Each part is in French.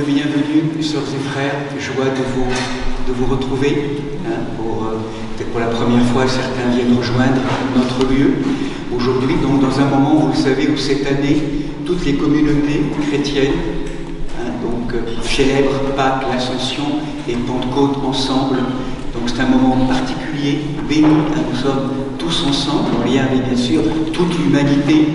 de bienvenue, sœurs et frères. Joie de vous retrouver. Peut-être pour la première fois, certains viennent rejoindre notre lieu. Aujourd'hui, donc dans un moment, vous le savez, où cette année, toutes les communautés chrétiennes célèbrent Pâques, l'Ascension et Pentecôte ensemble. Donc c'est un moment particulier, béni. Nous sommes tous ensemble, en lien avec bien sûr toute l'humanité.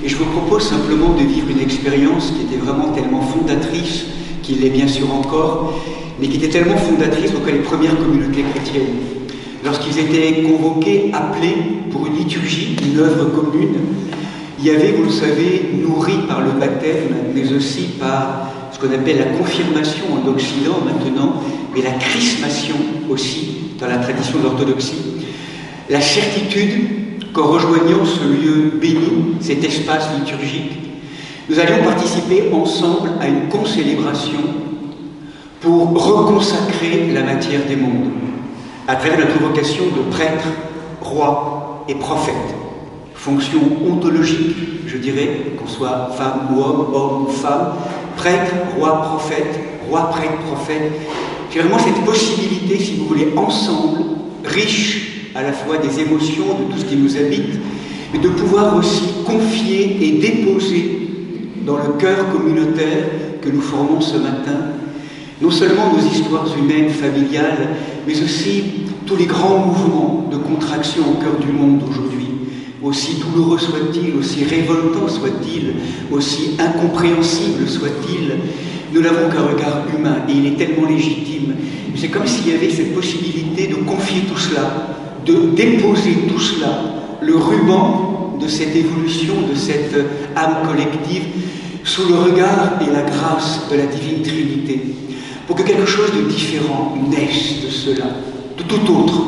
Et je vous propose simplement de vivre une expérience qui était vraiment tellement fondatrice, qui l'est bien sûr encore, mais qui était tellement fondatrice pour les premières communautés chrétiennes. Lorsqu'ils étaient convoqués, appelés pour une liturgie, une œuvre commune, il y avait, vous le savez, nourri par le baptême, mais aussi par ce qu'on appelle la confirmation en Occident maintenant, mais la chrismation aussi dans la tradition de l'orthodoxie, la certitude qu'en rejoignant ce lieu béni, cet espace liturgique, nous allions participer ensemble à une concélébration pour reconsacrer la matière des mondes, à travers notre vocation de prêtre, roi et prophète. Fonction ontologique, je dirais, qu'on soit femme ou homme ou femme, prêtre, roi, prophète, roi, prêtre, prophète. C'est vraiment cette possibilité, si vous voulez, ensemble, riche à la fois des émotions, de tout ce qui nous habite, mais de pouvoir aussi confier et déposer dans le cœur communautaire que nous formons ce matin, non seulement nos histoires humaines, familiales, mais aussi tous les grands mouvements de contraction au cœur du monde aujourd'hui. Aussi douloureux soit-il, aussi révoltant soit-il, aussi incompréhensible soit-il, nous n'avons qu'un regard humain et il est tellement légitime. C'est comme s'il y avait cette possibilité de confier tout cela, de déposer tout cela, le ruban de cette évolution, de cette âme collective, sous le regard et la grâce de la Divine Trinité, pour que quelque chose de différent naisse de cela, de tout autre,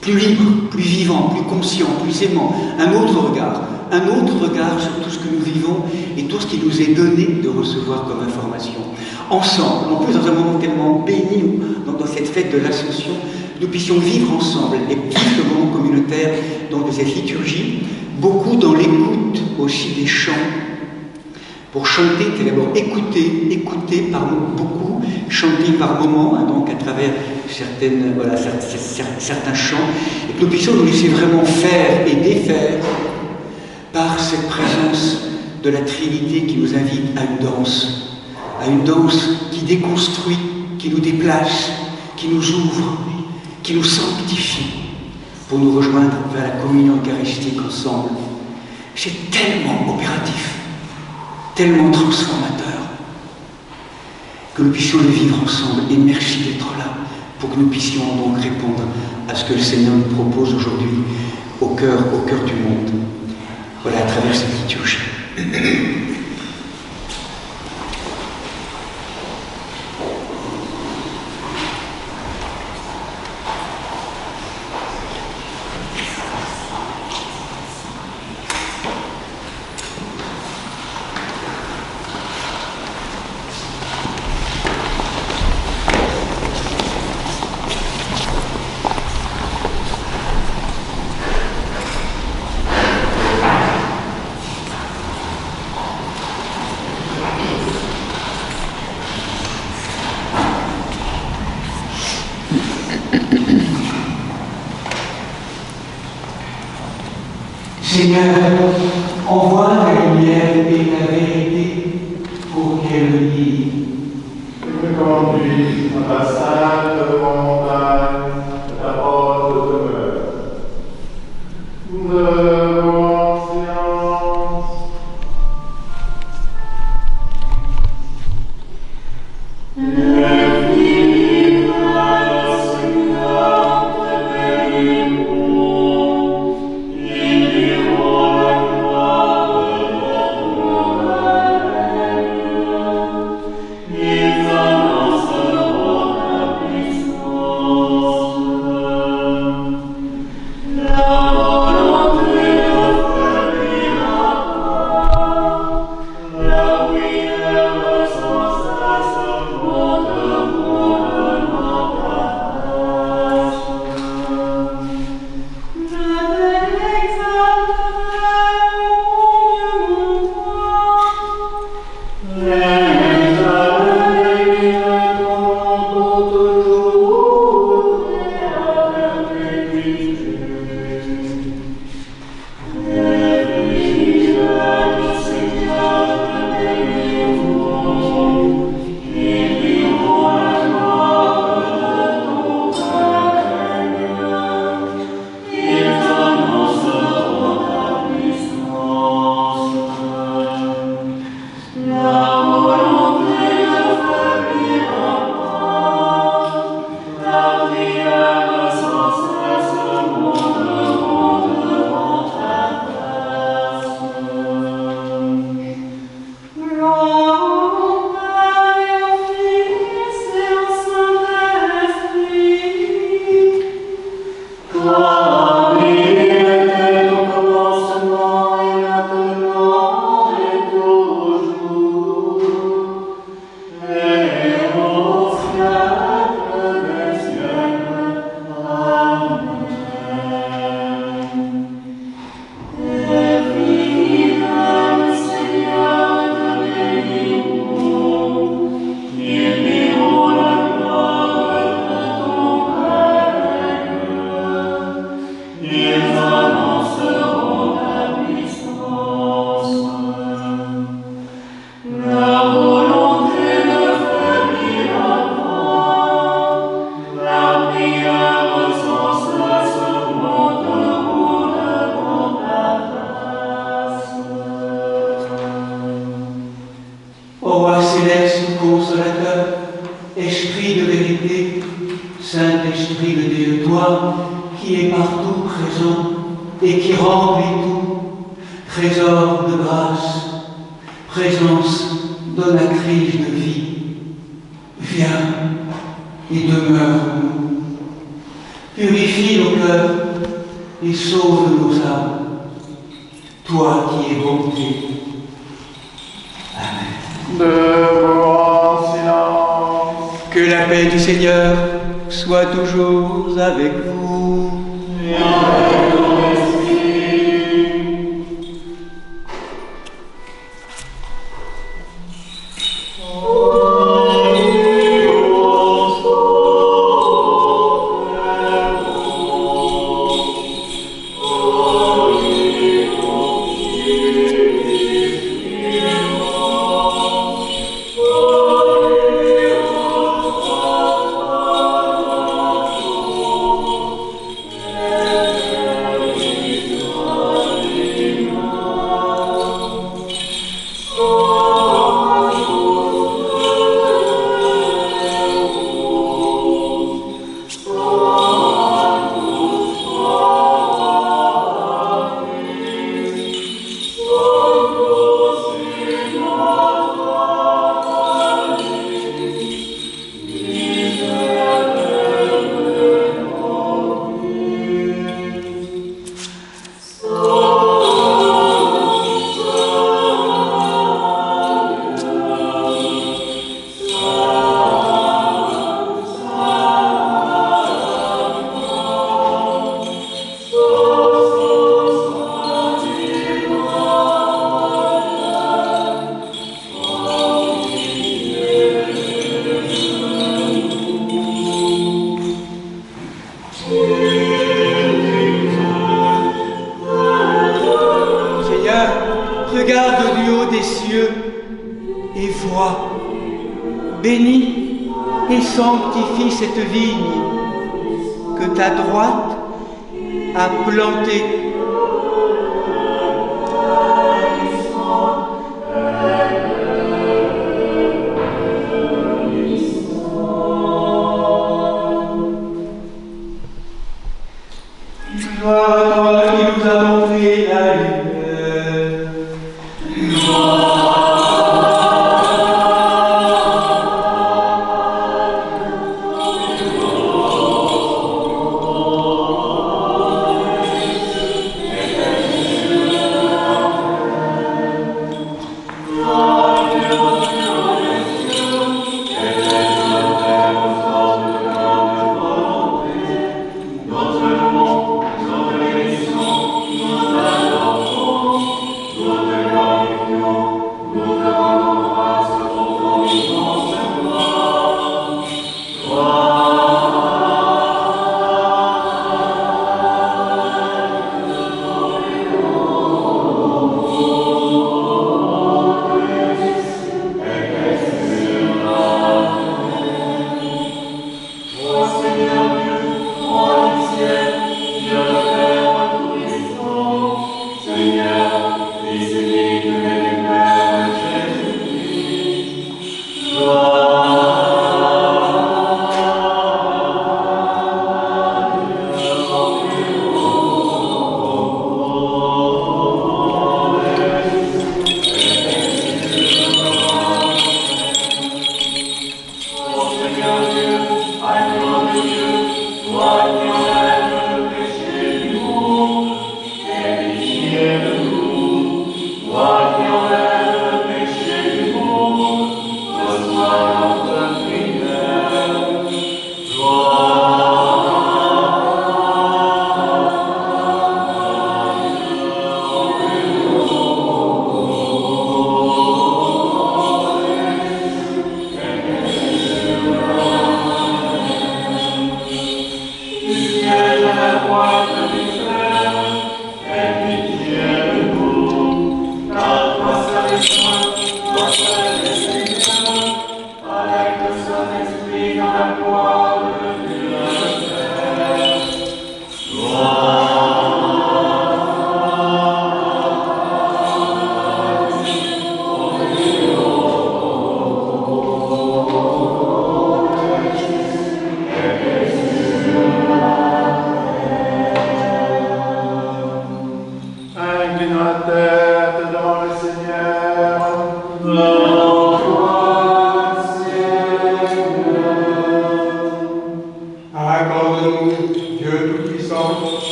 plus libre, plus vivant, plus conscient, plus aimant, un autre regard sur tout ce que nous vivons et tout ce qui nous est donné de recevoir comme information. Ensemble, en plus dans un moment tellement béni, dans cette fête de l'Ascension, nous puissions vivre ensemble et vivre le moment communautaire donc de cette liturgie, beaucoup dans l'écoute aussi des chants, pour chanter, c'est d'abord écouter par beaucoup, chanter par moments, donc à travers certains chants, et que nous puissions nous laisser vraiment faire et défaire par cette présence de la Trinité qui nous invite à une danse qui déconstruit, qui nous déplace, qui nous ouvre, qui nous sanctifie pour nous rejoindre vers la communion eucharistique ensemble. C'est tellement opératif, tellement transformateur, que nous puissions le vivre ensemble. Et merci d'être là pour que nous puissions donc répondre à ce que le Seigneur nous propose aujourd'hui au cœur du monde. Voilà, à travers cette liturgie. Seigneur, envoie la lumière et la vérité pour qu'elle le guide. Et me conduise à la sainte montagne de ta porte demeure. Devant silence. Ils annonceront ta puissance. céleste consolateur, Esprit de vérité, Saint-Esprit de Dieu, toi qui es partout présent et qui remplis tout, trésor de grâce, présence donatrice de vie, viens et demeure en nous, purifie nos cœurs et sauve nos âmes, toi qui es bonté. Amen. Debout en silence. Que la paix du Seigneur soit toujours avec vous. Et avec ton esprit. Regarde du haut des cieux et vois, bénis et sanctifie cette vigne que ta droite a plantée. Gloire à toi qui nous a montré la lumière.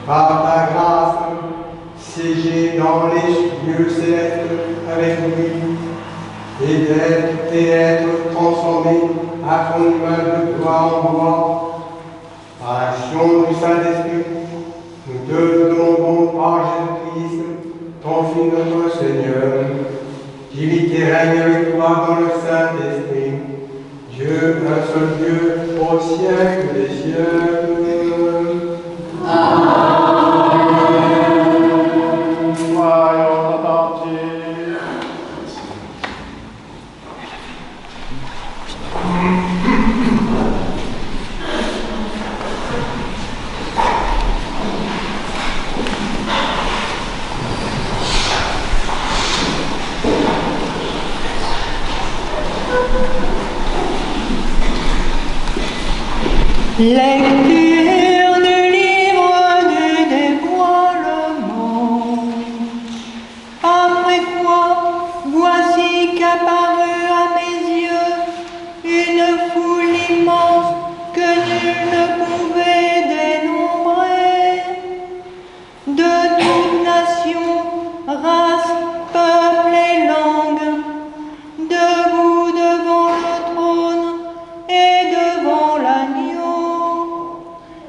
par ta grâce, siéger dans les lieux célestes avec lui, et être transformé à son image de gloire en gloire. Par l'action du Saint-Esprit, nous te demandons par Jésus-Christ, ton Fils notre Seigneur, qui vit et règne avec toi dans le Saint-Esprit, Dieu, un seul Dieu, au siècle des siècles. Amen. Soyons attentifs. Lecture du livre du dévoilement. Après quoi, voici qu'apparut à mes yeux une foule immense que nul ne pouvait dénombrer, de toute nation, race, peuple et langue, debout devant le trône et devant l'agneau,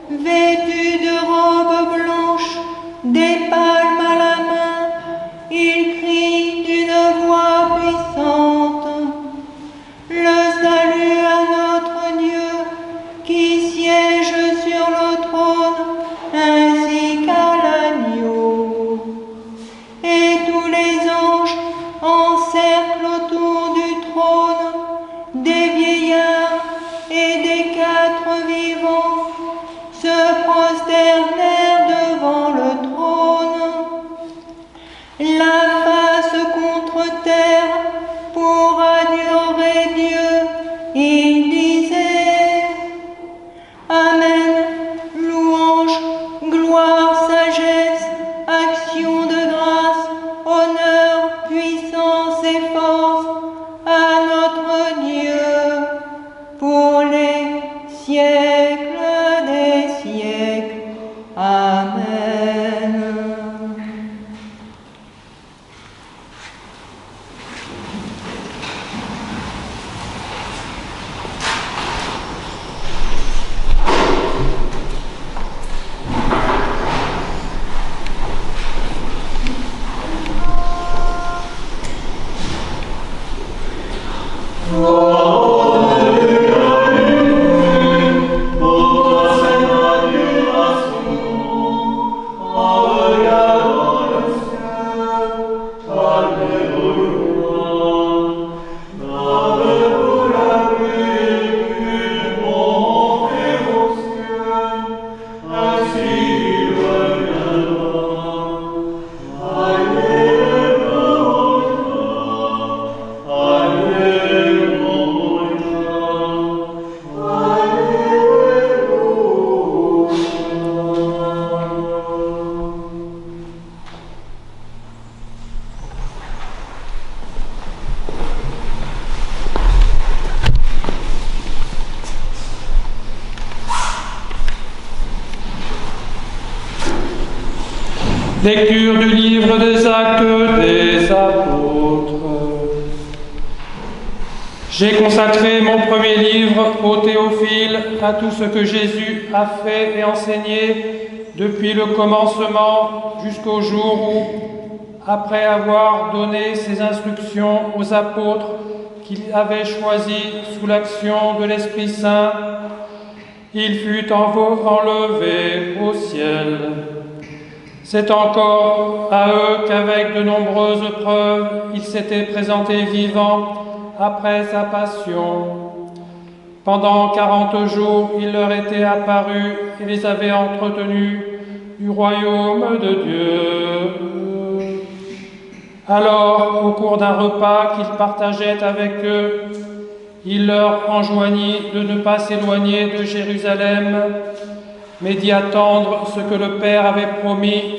vêtus de robes blanches, des palmes à la main, ils crient d'une voix puissante: le salut à notre Dieu qui siège sur le trône ainsi qu'à l'agneau. Et tous les anges encerclent autour du trône, des vieillards et des quatre vivants se prosternèrent devant le trône, la face contre terre pour adorer Dieu. Ils disaient: Amen, louange, gloire, sagesse, action de grâce, honneur, puissance et force à notre Dieu pour les siècles des siècles. Amen. Lecture du livre des Actes des Apôtres. J'ai consacré mon premier livre au Théophile à tout ce que Jésus a fait et enseigné depuis le commencement jusqu'au jour où, après avoir donné ses instructions aux apôtres qu'il avait choisis sous l'action de l'Esprit Saint, il fut enlevé au ciel. C'est encore à eux qu'avec de nombreuses preuves, il s'était présenté vivant après sa passion. Pendant 40 jours, il leur était apparu et les avait entretenus du royaume de Dieu. Alors, au cours d'un repas qu'il partageait avec eux, il leur enjoignit de ne pas s'éloigner de Jérusalem, mais d'y attendre ce que le Père avait promis,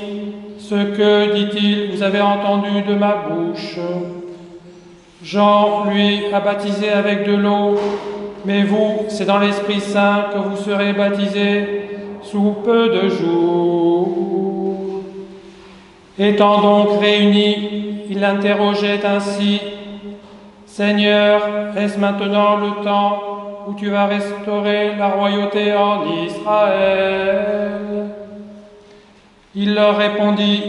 ce que, dit-il, vous avez entendu de ma bouche. Jean, lui, a baptisé avec de l'eau, mais vous, c'est dans l'Esprit Saint que vous serez baptisés, sous peu de jours. Étant donc réunis, il l'interrogeait ainsi: Seigneur, est-ce maintenant le temps où tu vas restaurer la royauté en Israël? Il leur répondit: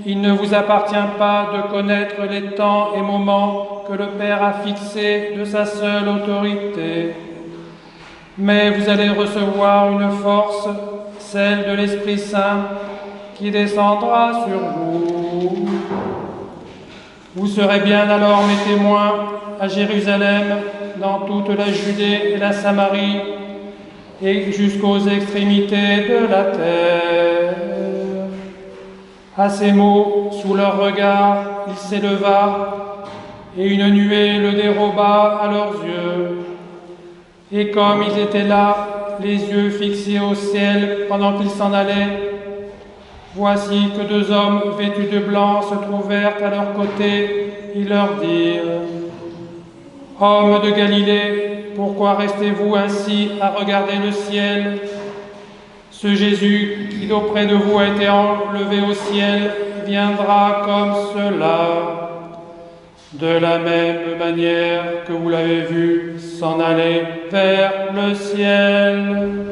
Il ne vous appartient pas de connaître les temps et moments que le Père a fixés de sa seule autorité. Mais vous allez recevoir une force, celle de l'Esprit Saint, qui descendra sur vous. Vous serez bien alors mes témoins à Jérusalem, dans toute la Judée et la Samarie, et jusqu'aux extrémités de la terre. À ces mots, sous leur regard, il s'éleva, et une nuée le déroba à leurs yeux. Et comme ils étaient là, les yeux fixés au ciel pendant qu'ils s'en allaient, voici que 2 hommes vêtus de blanc se trouvèrent à leur côté. Ils leur dirent: Hommes de Galilée, pourquoi restez-vous ainsi à regarder le ciel? Ce Jésus qui d'auprès de vous a été enlevé au ciel viendra comme cela. De la même manière que vous l'avez vu s'en aller vers le ciel.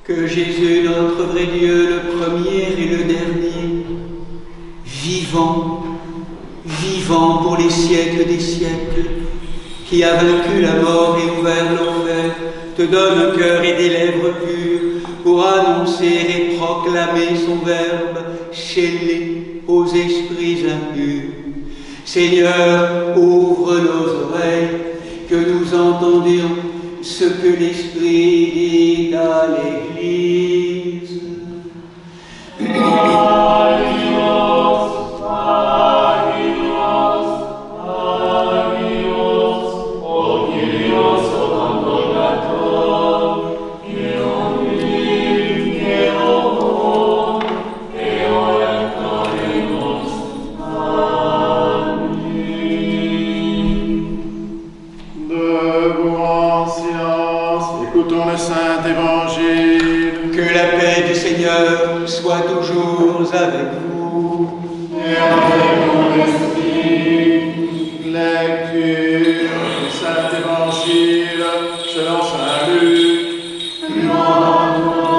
Que Jésus, notre vrai Dieu, le premier et le dernier, vivant, vivant pour les siècles des siècles, qui a vaincu la mort et ouvert l'enfer, te donne un cœur et des lèvres pures pour annoncer et proclamer son verbe scellé aux esprits impurs. Seigneur, ouvre nos oreilles, que nous entendions ce que l'Esprit dit à l'Église. Écoutons le Saint-Évangile. Que la paix du Seigneur soit toujours avec vous. Et avec ton esprit. Lecture du Saint-Évangile selon Saint Luc. Gloire à toi,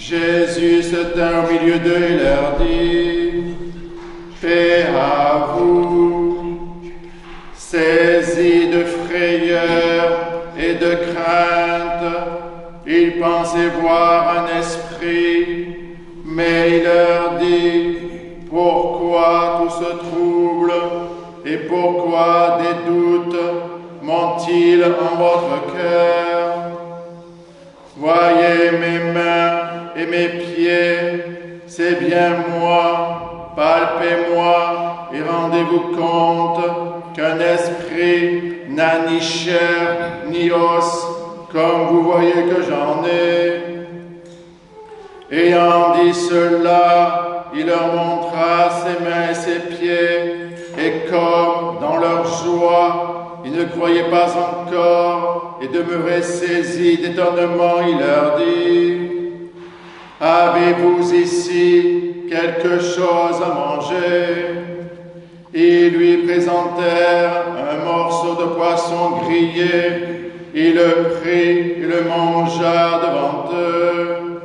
Jésus se tint au milieu d'eux et leur dit, paix à vous. Saisis de frayeur et de crainte, ils pensaient voir un esprit, mais il leur dit, pourquoi tout ce trouble et pourquoi des doutes montent-ils en votre cœur? Voyez mes mains et mes pieds, c'est bien moi, palpez-moi et rendez-vous compte qu'un esprit n'a ni chair ni os, comme vous voyez que j'en ai. Ayant dit cela, il leur montra ses mains et ses pieds, et comme dans leur joie, ils ne croyaient pas encore et demeuraient saisis d'étonnement, il leur dit, avez-vous ici quelque chose à manger? Ils lui présentèrent un morceau de poisson grillé, il le prit et le mangea devant eux.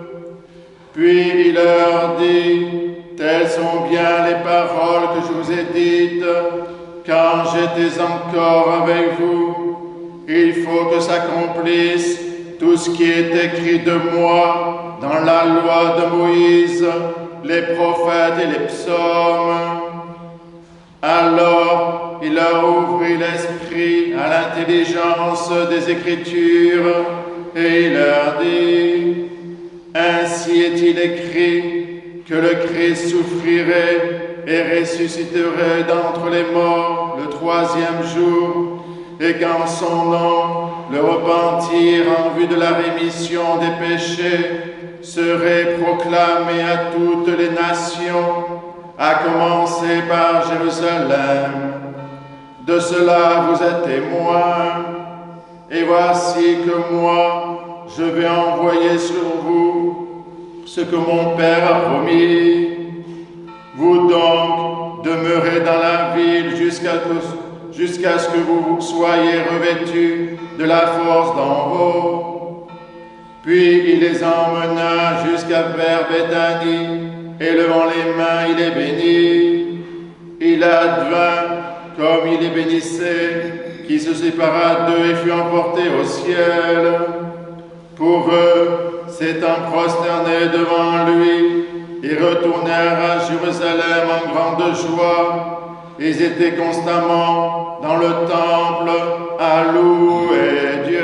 Puis il leur dit, telles sont bien les paroles que je vous ai dites, quand j'étais encore avec vous. Il faut que s'accomplisse tout ce qui est écrit de moi dans la loi de Moïse, les prophètes et les psaumes. Alors il leur ouvrit l'esprit à l'intelligence des Écritures, et il leur dit, ainsi est-il écrit que le Christ souffrirait et ressusciterait d'entre les morts le troisième jour, et qu'en son nom, le repentir en vue de la rémission des péchés serait proclamé à toutes les nations, à commencer par Jérusalem. De cela vous êtes témoins, et voici que moi, je vais envoyer sur vous ce que mon Père a promis. Vous donc demeurez dans la ville jusqu'à ce que vous soyez revêtus de la force d'en haut. Puis il les emmena jusqu'à vers Béthanie, et levant les mains, il les bénit. Il advint, comme il les bénissait, qui se sépara d'eux et fut emporté au ciel. Pour eux, s'étant prosternés devant lui, ils retournèrent à Jérusalem en grande joie. Ils étaient constamment dans le temple à louer Dieu.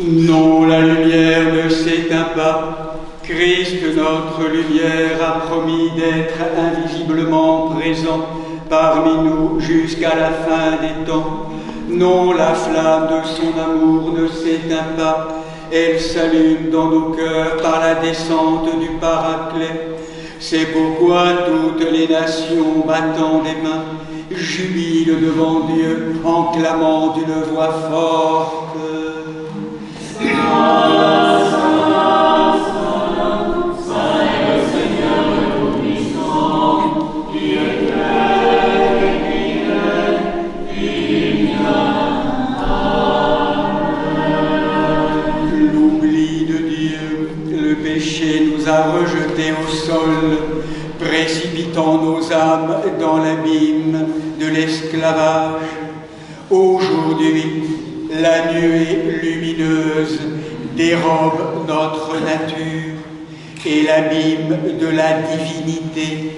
Non, la lumière ne s'éteint pas. Christ, notre lumière, a promis d'être invisiblement présent parmi nous jusqu'à la fin des temps. Non, la flamme de son amour ne s'éteint pas. Elle s'allume dans nos cœurs par la descente du Paraclet. C'est pourquoi toutes les nations, battant des mains, jubilent devant Dieu en clamant d'une voix forte. L'oubli de Dieu, le péché nous a rejetés au sol, précipitant nos âmes dans l'abîme de l'esclavage. Aujourd'hui, la nuée lumineuse dérobe notre nature et l'abîme de la divinité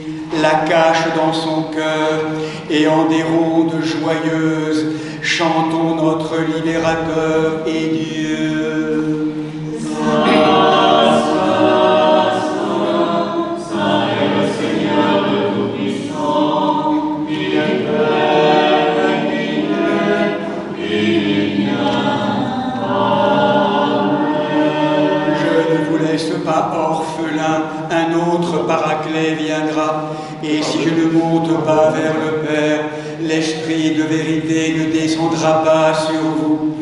la cache dans son cœur, et en des rondes joyeuses chantons notre libérateur et Dieu. Pas orphelin demain, un autre paraclet viendra. Et si je ne monte pas vers le Père, l'Esprit de vérité ne descendra pas sur vous.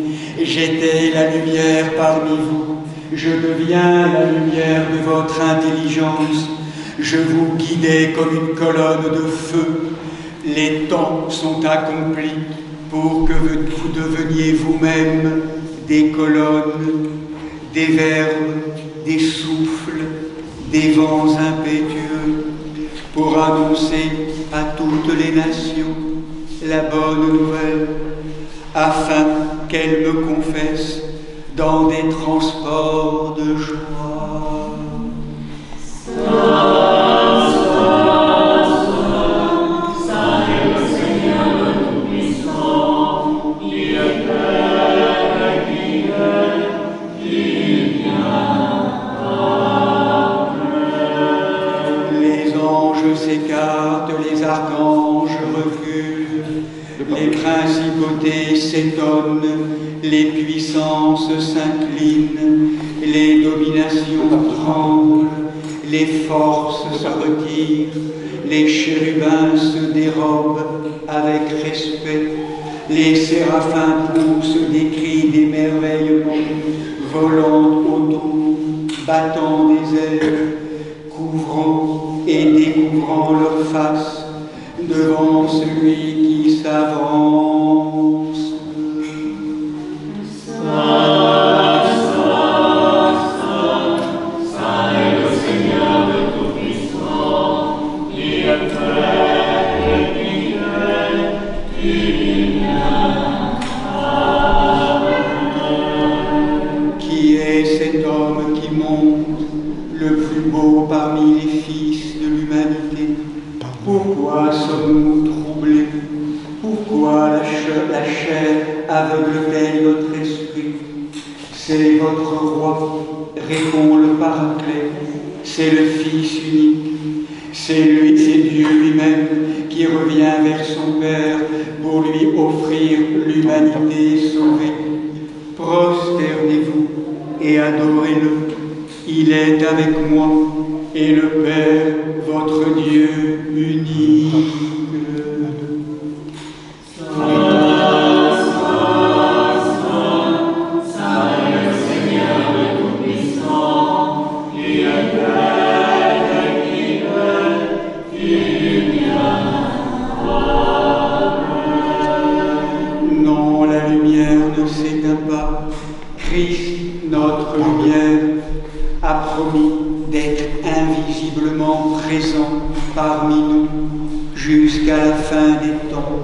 J'étais la lumière parmi vous. Je deviens la lumière de votre intelligence. Je vous guidais comme une colonne de feu. Les temps sont accomplis pour que vous deveniez vous-même des colonnes, des verbes, des souffles, des vents impétueux, pour annoncer à toutes les nations la bonne nouvelle, afin qu'elles me confessent dans des transports de joie. S'écartent, les archanges reculent, les principautés s'étonnent, les puissances s'inclinent, les dominations tremblent, les forces se retirent, les chérubins se dérobent avec respect, les séraphins poussent des cris d'émerveillement, volant autour, battant des ailes, couvrant et découvrant leur face devant celui qui s'avance. Saint est le Seigneur de Tout-Puissant, qui est Père et qui vient. Qui est cet homme qui monte, le plus beau parmi les fils de l'humanité? Pourquoi sommes-nous troublés? Pourquoi la chair aveugle-t-elle notre esprit? C'est votre roi, répond le Paraclet, c'est le Fils unique, c'est Dieu lui-même qui revient vers son Père pour lui offrir l'humanité sauvée. Prosternez-vous et adorez-le. Il est avec moi, et le Père, votre Dieu unique. Saint est le Seigneur de Tout-Puissant, qui est Père et qui vient. Non, la lumière ne s'éteint pas. Christ, notre lumière, a promis d'être invisiblement présent parmi nous jusqu'à la fin des temps.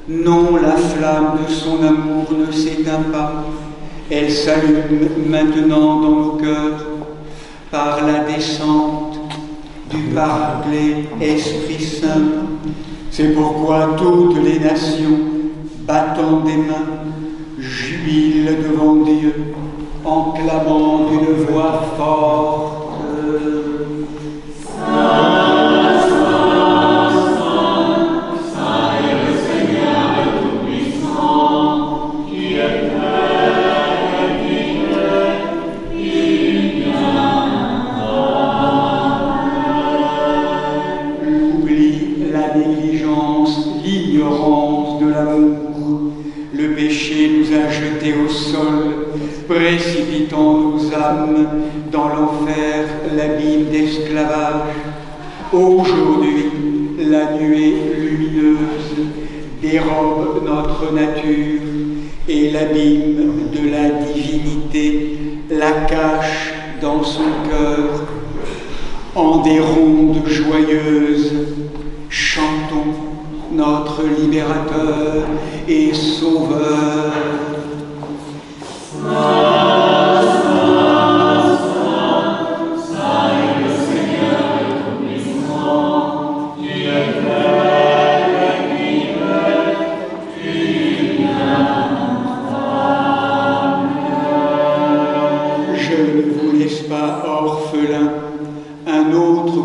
Non, la flamme de son amour ne s'éteint pas, elle s'allume maintenant dans nos cœurs par la descente du Paraclet Esprit Saint. C'est pourquoi toutes les nations, battant des mains, jubilent devant Dieu en clamant d'une voix forte. Saint est le Seigneur de Tout-Puissant, qui est Père et qui vient. L'oubli, la négligence, l'ignorance de l'amour, le péché nous a jetés au sol, précipitant nos âmes dans l'enfer, l'abîme d'esclavage. Aujourd'hui, la nuée lumineuse dérobe notre nature et l'abîme de la divinité la cache dans son cœur. En des rondes joyeuses, chantons notre libérateur et sauveur.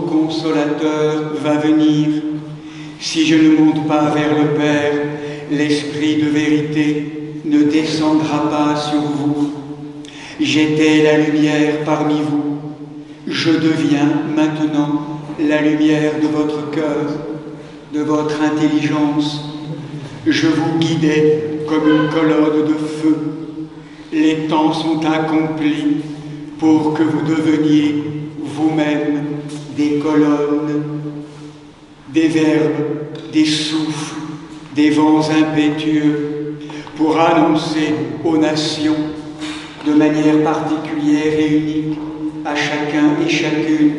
Consolateur va venir. Si je ne monte pas vers le Père, l'Esprit de vérité ne descendra pas sur vous. J'étais la lumière parmi vous. Je deviens maintenant la lumière de votre cœur, de votre intelligence. Je vous guidais comme une colonne de feu. Les temps sont accomplis pour que vous deveniez vous-même des colonnes, des verbes, des souffles, des vents impétueux, pour annoncer aux nations de manière particulière et unique à chacun et chacune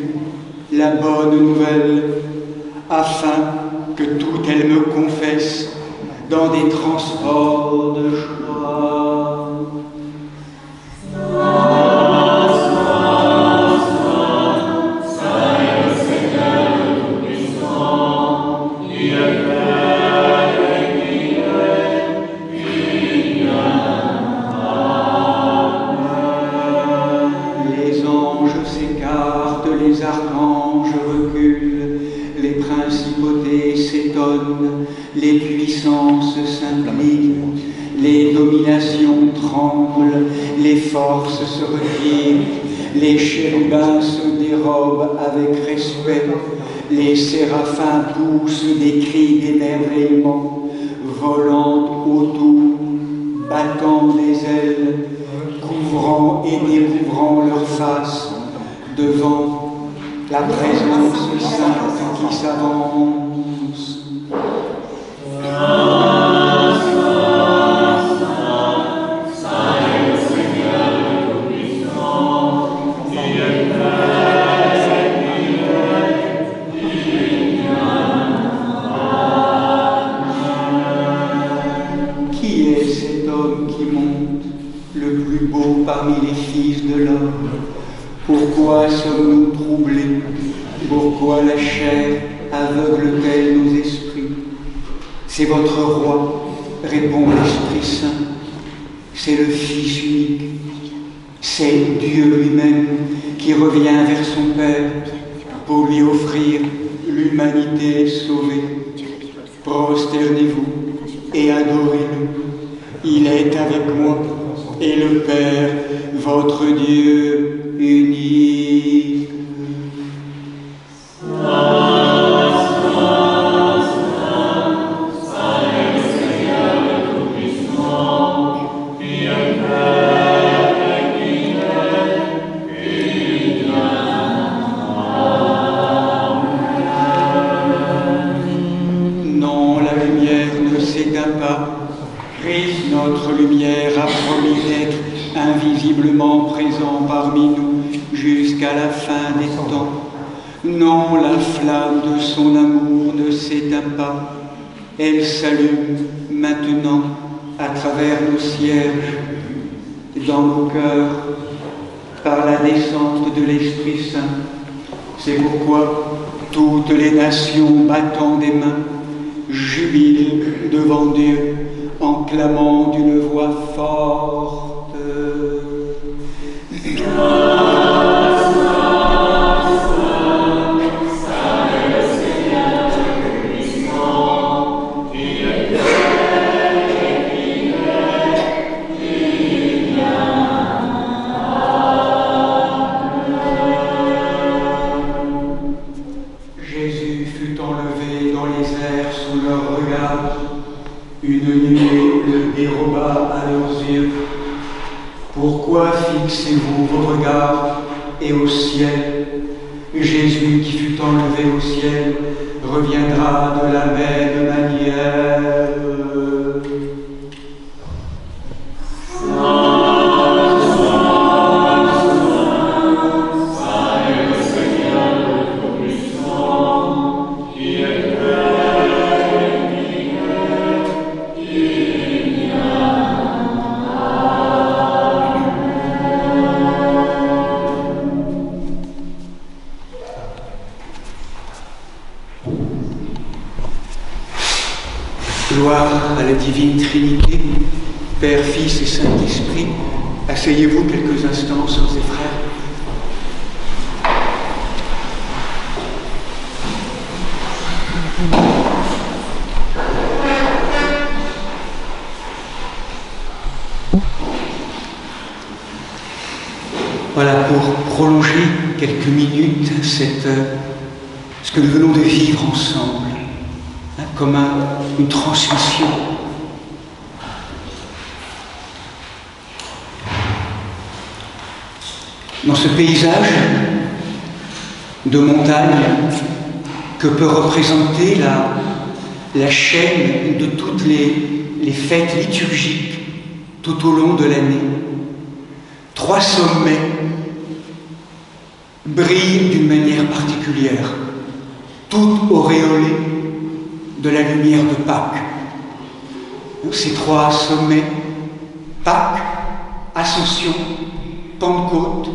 la bonne nouvelle, afin que toutes elles me confessent dans des transports de joie. Les archanges reculent, les principautés s'étonnent, les puissances s'inclinent, les dominations tremblent, les forces se retirent, les chérubins se dérobent avec respect, les séraphins poussent des cris d'émerveillement, volant autour, battant des ailes, couvrant et découvrant leurs faces, devant la présence sainte qui s'avance. Qui est cet homme qui monte, le plus beau parmi les fils de l'homme? Pourquoi sommes-nous troublés? Pourquoi la chair aveugle-t-elle nos esprits? C'est votre roi, répond l'Esprit Saint. C'est le Fils unique. C'est Dieu lui-même qui revient vers son Père pour lui offrir l'humanité sauvée. Prosternez-vous et adorez-le. Il est avec moi et le Père, votre Dieu unique. Non, la lumière ne s'éteint pas. Christ, notre lumière, a promis d'être invisiblement présent parmi nous jusqu'à la fin des temps. Non, la flamme de son amour ne s'éteint pas. Elle s'allume maintenant à travers nos cierges, dans nos cœurs, par la descente de l'Esprit Saint. C'est pourquoi toutes les nations battant des mains jubilent devant Dieu en clamant d'une voix forte. Jésus fut enlevé dans les airs sous leur regard. Une nuée le déroba à leurs yeux. Pourquoi fixez-vous vos regards et au ciel? Jésus qui fut enlevé au ciel reviendra de la même manière. Gloire à la divine Trinité, Père, Fils et Saint-Esprit. Asseyez-vous quelques instants, sœurs et frères. Voilà, pour prolonger quelques minutes ce que nous venons de vivre ensemble, comme une transmission. Dans ce paysage de montagne que peut représenter la chaîne de toutes les fêtes liturgiques tout au long de l'année, 3 sommets brillent d'une manière particulière, toutes auréolées de la lumière de Pâques. Ces 3 sommets, Pâques, Ascension, Pentecôte,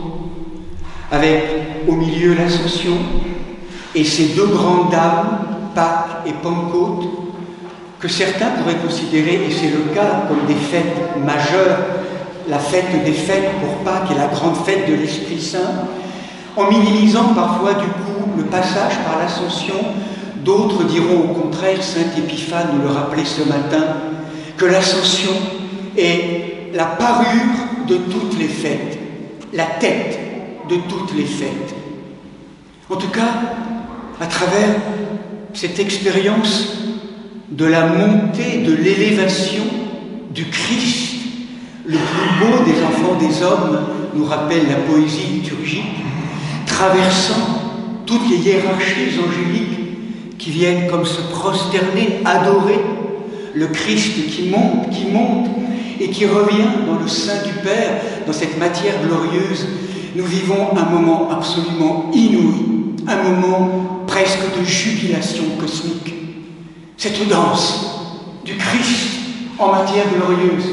avec au milieu l'Ascension et ces 2 grandes dames, Pâques et Pentecôte, que certains pourraient considérer, et c'est le cas, comme des fêtes majeures, la fête des fêtes pour Pâques et la grande fête de l'Esprit Saint, en minimisant parfois du coup le passage par l'Ascension. D'autres diront au contraire, saint Épiphane nous le rappelait ce matin, que l'Ascension est la parure de toutes les fêtes, la tête de toutes les fêtes. En tout cas, à travers cette expérience de la montée, de l'élévation du Christ, le plus beau des enfants des hommes, nous rappelle la poésie liturgique, traversant toutes les hiérarchies angéliques qui viennent comme se prosterner, adorer le Christ qui monte et qui revient dans le sein du Père, dans cette matière glorieuse. Nous vivons un moment absolument inouï, un moment presque de jubilation cosmique. Cette danse du Christ en matière glorieuse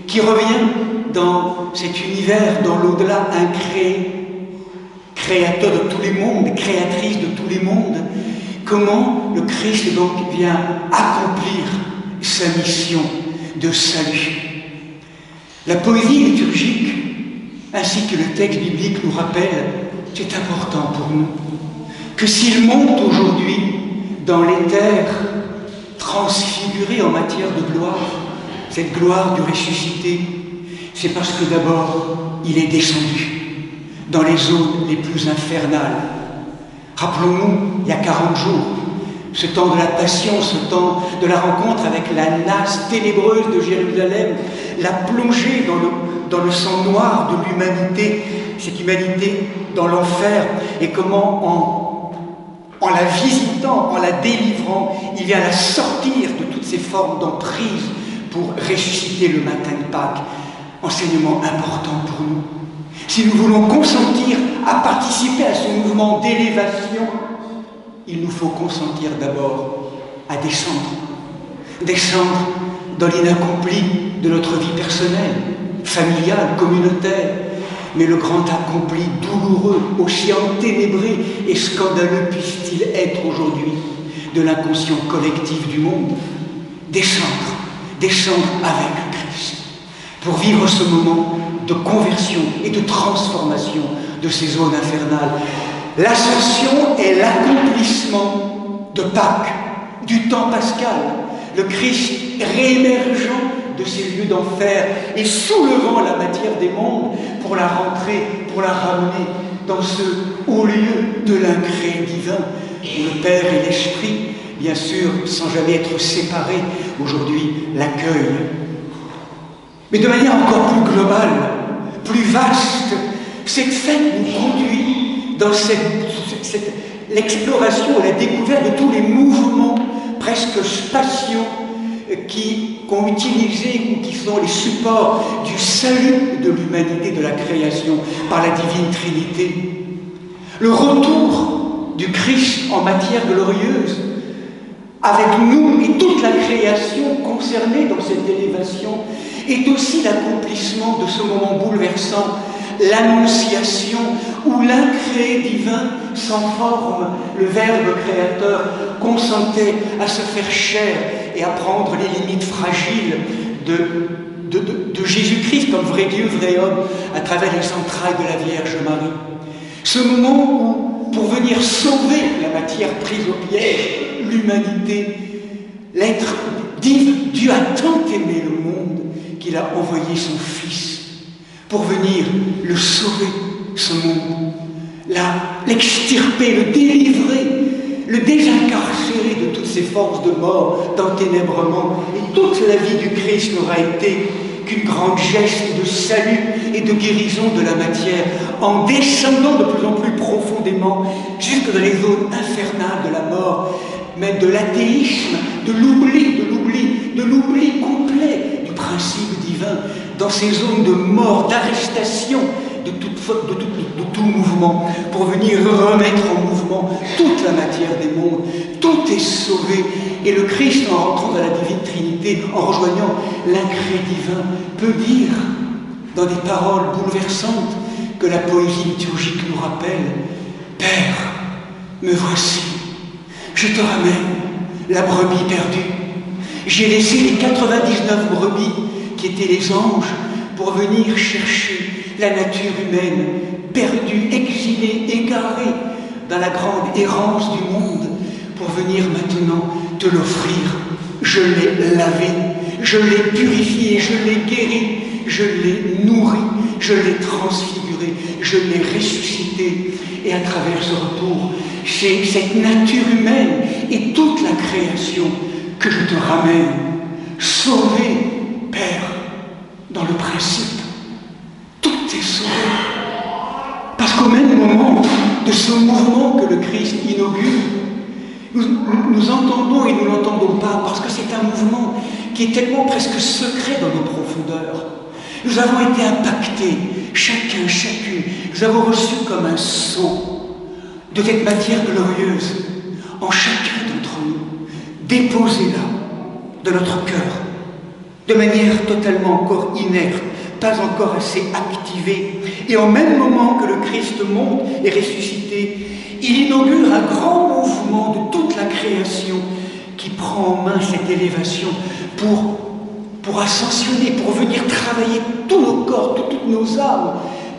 qui revient dans cet univers, dans l'au-delà incréé, créateur de tous les mondes, créatrice de tous les mondes. Comment le Christ donc vient accomplir sa mission de salut. La poésie liturgique ainsi que le texte biblique nous rappellent, c'est important pour nous, que s'il monte aujourd'hui dans les terres transfigurées en matière de gloire, cette gloire du ressuscité, c'est parce que d'abord il est descendu dans les eaux les plus infernales. Rappelons-nous, il y a 40 jours, ce temps de la passion, ce temps de la rencontre avec la nasse ténébreuse de Jérusalem, la plongée dans le sang noir de l'humanité, cette humanité dans l'enfer, et comment en la visitant, en la délivrant, il vient la sortir de toutes ces formes d'emprise pour ressusciter le matin de Pâques. Enseignement important pour nous. Si nous voulons consentir à participer à ce mouvement d'élévation, il nous faut consentir d'abord à descendre dans l'inaccompli de notre vie personnelle, familiale, communautaire, mais le grand accompli douloureux, aussi enténébré et scandaleux puisse-t-il être aujourd'hui de l'inconscient collectif du monde, descendre avec le Christ, pour vivre ce moment de conversion et de transformation de ces zones infernales. L'ascension est l'accomplissement de Pâques, du temps pascal, le Christ réémergeant de ces lieux d'enfer et soulevant la matière des mondes pour la rentrer, pour la ramener dans ce haut lieu de l'incréé divin, où le Père et l'Esprit, bien sûr, sans jamais être séparés, aujourd'hui l'accueillent. Mais de manière encore plus globale, plus vaste, cette fête nous conduit dans l'exploration et la découverte de tous les mouvements presque spatiaux qu'ont utilisé ou qui sont les supports du salut de l'humanité, de la création, par la divine Trinité. Le retour du Christ en matière glorieuse, avec nous et toute la création concernée dans cette élévation, est aussi l'accomplissement de ce moment bouleversant, l'annonciation où l'incréé divin sans forme, le Verbe créateur, consentait à se faire chair et à prendre les limites fragiles de Jésus-Christ comme vrai Dieu, vrai homme, à travers les entrailles de la Vierge Marie. Ce moment où, pour venir sauver la matière prise au piège, l'humanité, l'être dit, Dieu a tant aimé le monde qu'il a envoyé son Fils pour venir le sauver, ce monde. l'extirper, le délivrer, le désincarcérer de toutes ces forces de mort, d'enténèbrement. Et toute la vie du Christ n'aura été qu'une grande geste de salut et de guérison de la matière, en descendant de plus en plus profondément jusque dans les zones infernales de la mort, même de l'athéisme, de l'oubli complet du principe divin, dans ces zones de mort, d'arrestation de tout mouvement, pour venir remettre en mouvement toute la matière des mondes. Tout est sauvé. Et le Christ, en rentrant dans la divine Trinité, en rejoignant l'incré divin, peut dire, dans des paroles bouleversantes que la poésie liturgique nous rappelle, « Père, me voici, je te ramène la brebis perdue. J'ai laissé les 99 brebis qui étaient les anges pour venir chercher la nature humaine, perdue, exilée, égarée dans la grande errance du monde, pour venir maintenant te l'offrir. Je l'ai lavé, je l'ai purifié, je l'ai guéri, je l'ai nourri, je l'ai transfiguré, je l'ai ressuscité. Et à travers ce retour, c'est cette nature humaine et toute la création que je te ramène, sauvé, Père, dans le principe. Tout est sauvé. Parce qu'au même moment de ce mouvement que le Christ inaugure, nous entendons et nous ne l'entendons pas, parce que c'est un mouvement qui est tellement presque secret dans nos profondeurs. Nous avons été impactés, chacun, chacune, nous avons reçu comme un son de cette matière glorieuse en chacun d'entre nous, déposée là, de notre cœur, de manière totalement encore inerte, pas encore assez activée. Et au même moment que le Christ monte et ressuscité, il inaugure un grand mouvement de toute la création qui prend en main cette élévation pour ascensionner, pour venir travailler tous nos corps, toutes nos âmes,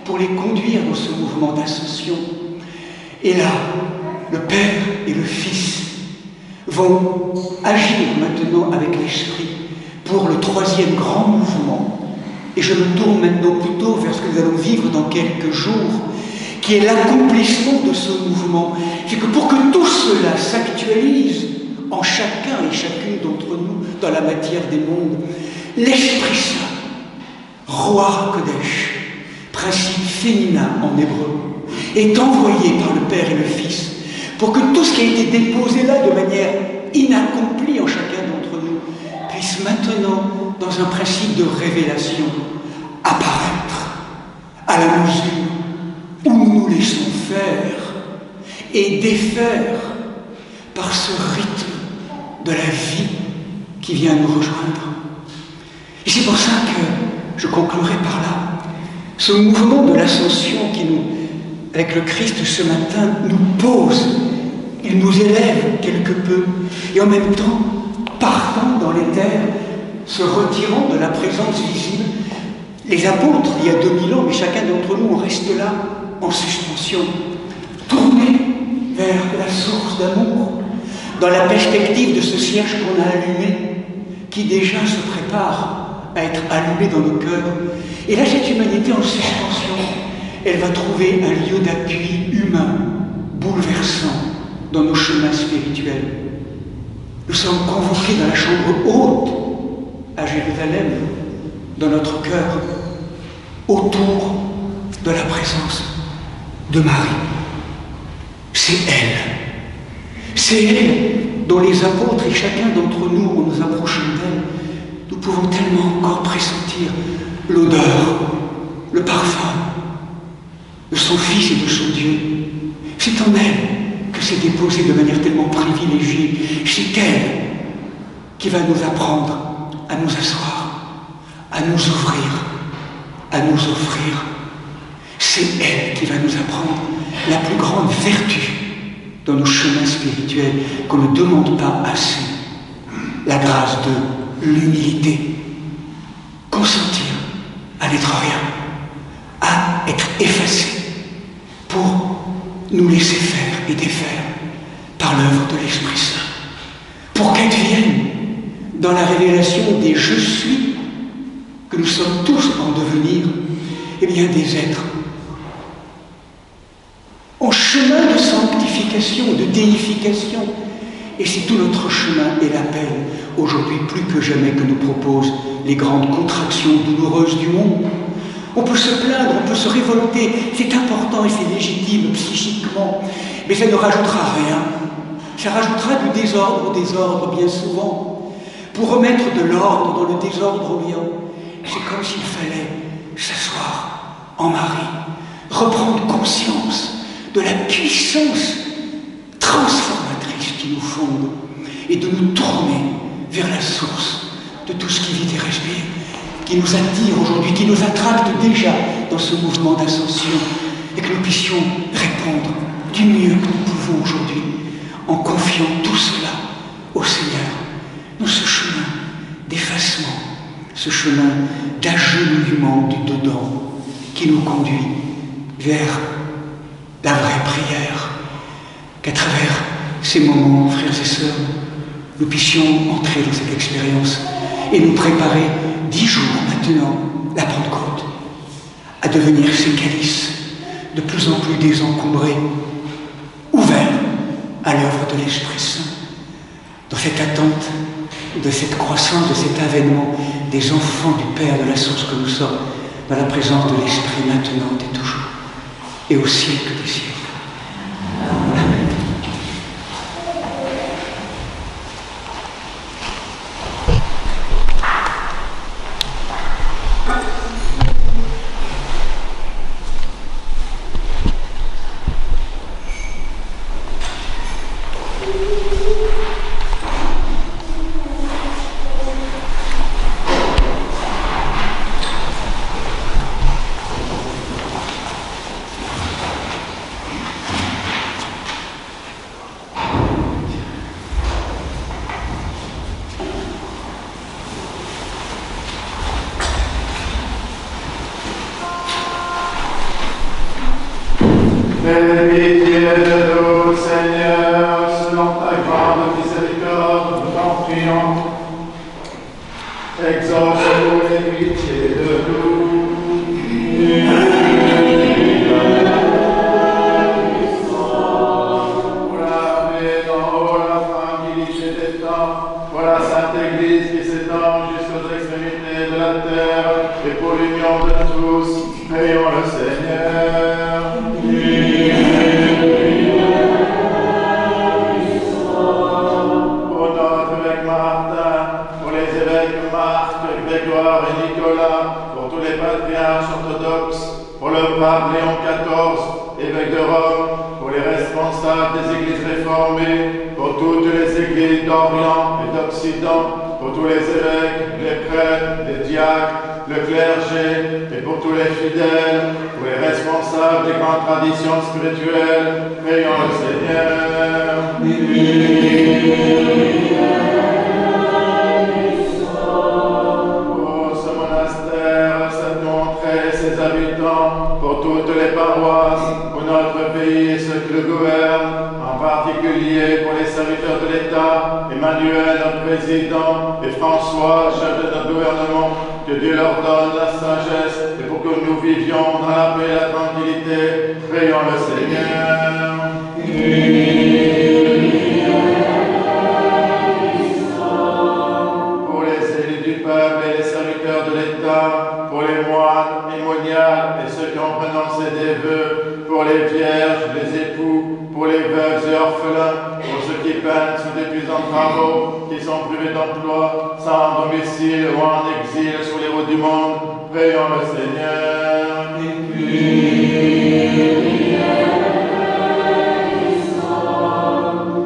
pour les conduire dans ce mouvement d'ascension. Et là, le Père et le Fils vont agir maintenant avec l'Esprit pour le troisième grand mouvement. Et je me tourne maintenant plutôt vers ce que nous allons vivre dans quelques jours, qui est l'accomplissement de ce mouvement. C'est que pour que tout cela s'actualise en chacun et chacune d'entre nous, dans la matière des mondes, l'Esprit Saint, Roi Kodesh, principe féminin en hébreu, est envoyé par le Père et le Fils pour que tout ce qui a été déposé là de manière inaccomplie en chacun d'entre nous puisse maintenant, dans un principe de révélation, apparaître à la mesure où nous nous laissons faire et défaire par ce rythme de la vie qui vient nous rejoindre. Et c'est pour ça que je conclurai par là. Ce mouvement de l'ascension qui nous, avec le Christ ce matin, nous pose, il nous élève quelque peu, et en même temps, partant dans les terres, se retirant de la présence visible. Les apôtres, il y a 2000 ans, mais chacun d'entre nous, on reste là, en suspension, tournés vers la source d'amour, dans la perspective de ce cierge qu'on a allumé, qui déjà se prépare à être allumé dans nos cœurs. Et là, cette humanité en suspension, elle va trouver un lieu d'appui humain, bouleversant, dans nos chemins spirituels. Nous sommes convoqués dans la chambre haute, à Jérusalem, dans notre cœur, autour de la présence de Marie. C'est elle dont les apôtres et chacun d'entre nous, en nous approchant d'elle, nous pouvons tellement encore pressentir l'odeur, le parfum de son Fils et de son Dieu. C'est en elle que c'est déposé de manière tellement privilégiée. C'est elle qui va nous apprendre à nous asseoir, à nous ouvrir, à nous offrir. C'est elle qui va nous apprendre la plus grande vertu dans nos chemins spirituels qu'on ne demande pas assez, la grâce de l'humilité. Consentir à n'être rien, à être effacé pour nous laisser faire et défaire par l'œuvre de l'Esprit Saint, pour qu'advienne dans la révélation des « je suis » que nous sommes tous en devenir, eh bien des êtres en chemin de sanctification, de déification. Et c'est tout notre chemin et l'appel, aujourd'hui plus que jamais, que nous proposent les grandes contractions douloureuses du monde. On peut se plaindre, on peut se révolter, c'est important et c'est légitime psychiquement, mais ça ne rajoutera rien. Ça rajoutera du désordre au désordre bien souvent. Pour remettre de l'ordre dans le désordre bien, c'est comme s'il fallait s'asseoir en mari, reprendre conscience de la puissance transformatrice qui nous fonde et de nous tourner vers la source de tout ce qui vit et respire, qui nous attire aujourd'hui, qui nous attracte déjà dans ce mouvement d'ascension, et que nous puissions répondre du mieux que nous pouvons aujourd'hui en confiant tout cela au Seigneur dans ce chemin d'effacement, ce chemin d'agenouillement du dedans qui nous conduit vers la vraie prière, qu'à travers ces moments, frères et sœurs, nous puissions entrer dans cette expérience et nous préparer 10 jours maintenant, la Pentecôte, à devenir ces calices de plus en plus désencombrés, ouverts à l'œuvre de l'Esprit Saint, dans cette attente de cette croissance, de cet avènement des enfants du Père, de la source que nous sommes, dans la présence de l'Esprit maintenant et toujours, et au siècle des siècles. Fais pitié de nous, Seigneur, selon ta grande miséricorde, nous t'en prions. Exauce-nous les pitiés de nous. Pour la paix d'en haut, la tranquillité des temps, pour la Sainte Église qui s'étend jusqu'aux extrémités de la terre, et pour l'union de tous, prions le Seigneur. Grégoire et Nicolas, pour tous les patriarches orthodoxes, pour le pape Léon XIV, évêque de Rome, pour les responsables des églises réformées, pour toutes les églises d'Orient et d'Occident, pour tous les évêques, les prêtres, les diacres, le clergé, et pour tous les fidèles, pour les responsables des grandes traditions spirituelles, prions le Seigneur. Pour toutes les paroisses, pour notre pays et ceux qui le gouvernent, en particulier pour les serviteurs de l'État, Emmanuel, notre président, et François, chef de notre gouvernement, que Dieu leur donne la sagesse, et pour que nous vivions dans la paix et la tranquillité, prions le Seigneur. Pour les élus du peuple et les serviteurs de l'État, pour les moines et moniales et ceux qui ont prononcé des vœux, pour les vierges, les époux, pour les veuves et orphelins, pour ceux qui peinent sous d'épuisants travaux, qui sont privés d'emploi, sans domicile ou en exil sur les routes du monde, prions le Seigneur.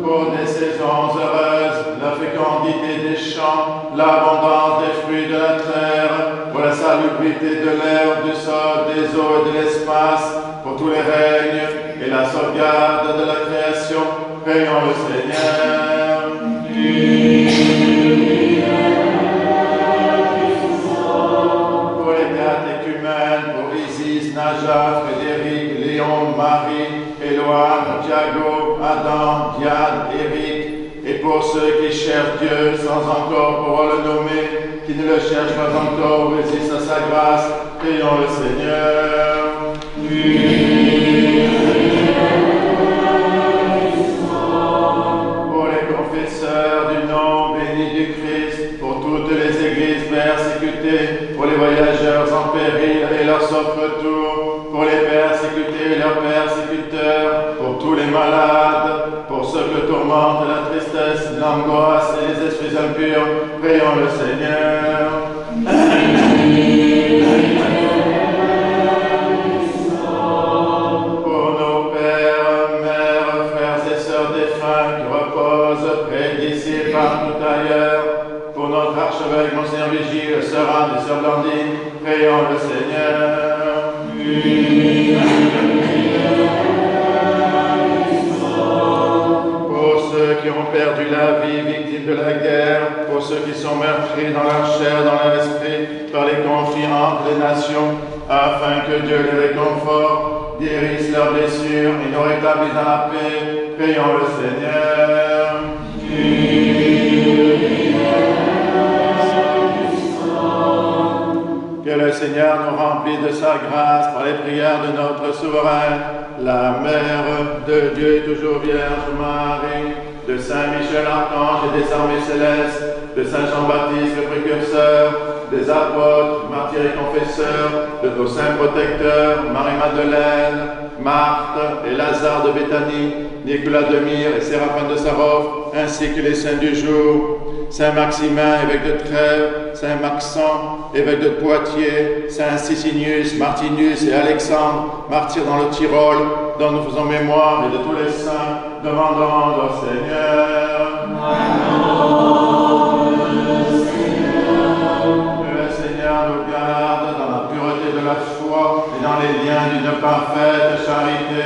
Pour des saisons heureuses, la fécondité des champs, l'abondance des fruits de la terre, pour la salubrité de l'air, du sol, des eaux et de l'espace, pour tous les règnes et la sauvegarde de la création, prions le Seigneur. Pour les catéchumènes, pour Isis, Najat, Frédéric, Léon, Marie, Éloane, Thiago, Adam, Diane, Éric, et pour ceux qui cherchent Dieu sans encore pouvoir le nommer, qui ne le cherchent pas encore, résistent à sa grâce, prions le Seigneur. l'épouvante, la tristesse, l'angoisse et les esprits impurs, prions le Seigneur. Pour nos pères, mères, frères et sœurs défunts qui reposent près d'ici et partout ailleurs, pour notre archevêque, Monseigneur Vigile, sœur Anne et sœur Blandine, prions le Seigneur. Pour ceux qui ont perdu la vie, victimes de la guerre, pour ceux qui sont meurtris dans leur chair, dans leur esprit, par les conflits entre les nations, afin que Dieu les réconforte, guérisse leurs blessures et nous rétablisse dans la paix, prions le Seigneur. Que le Seigneur nous remplisse de sa grâce par les prières de notre souverain, la Mère de Dieu et toujours Vierge Marie, de Saint Michel Archange et des armées célestes, de Saint Jean-Baptiste le précurseur, des apôtres, martyrs et confesseurs, de nos saints protecteurs, Marie-Madeleine, Marthe et Lazare de Béthanie, Nicolas de Myre et Séraphin de Sarov, ainsi que les saints du jour, Saint Maximin, évêque de Trèves, Saint Maxent, évêque de Poitiers, Saint Sicinius, Martinus et Alexandre, martyrs dans le Tyrol, dont nous faisons mémoire, et de tous les saints, demandons au Seigneur. Que le Seigneur nous garde dans la pureté de la foi et dans les liens d'une parfaite charité,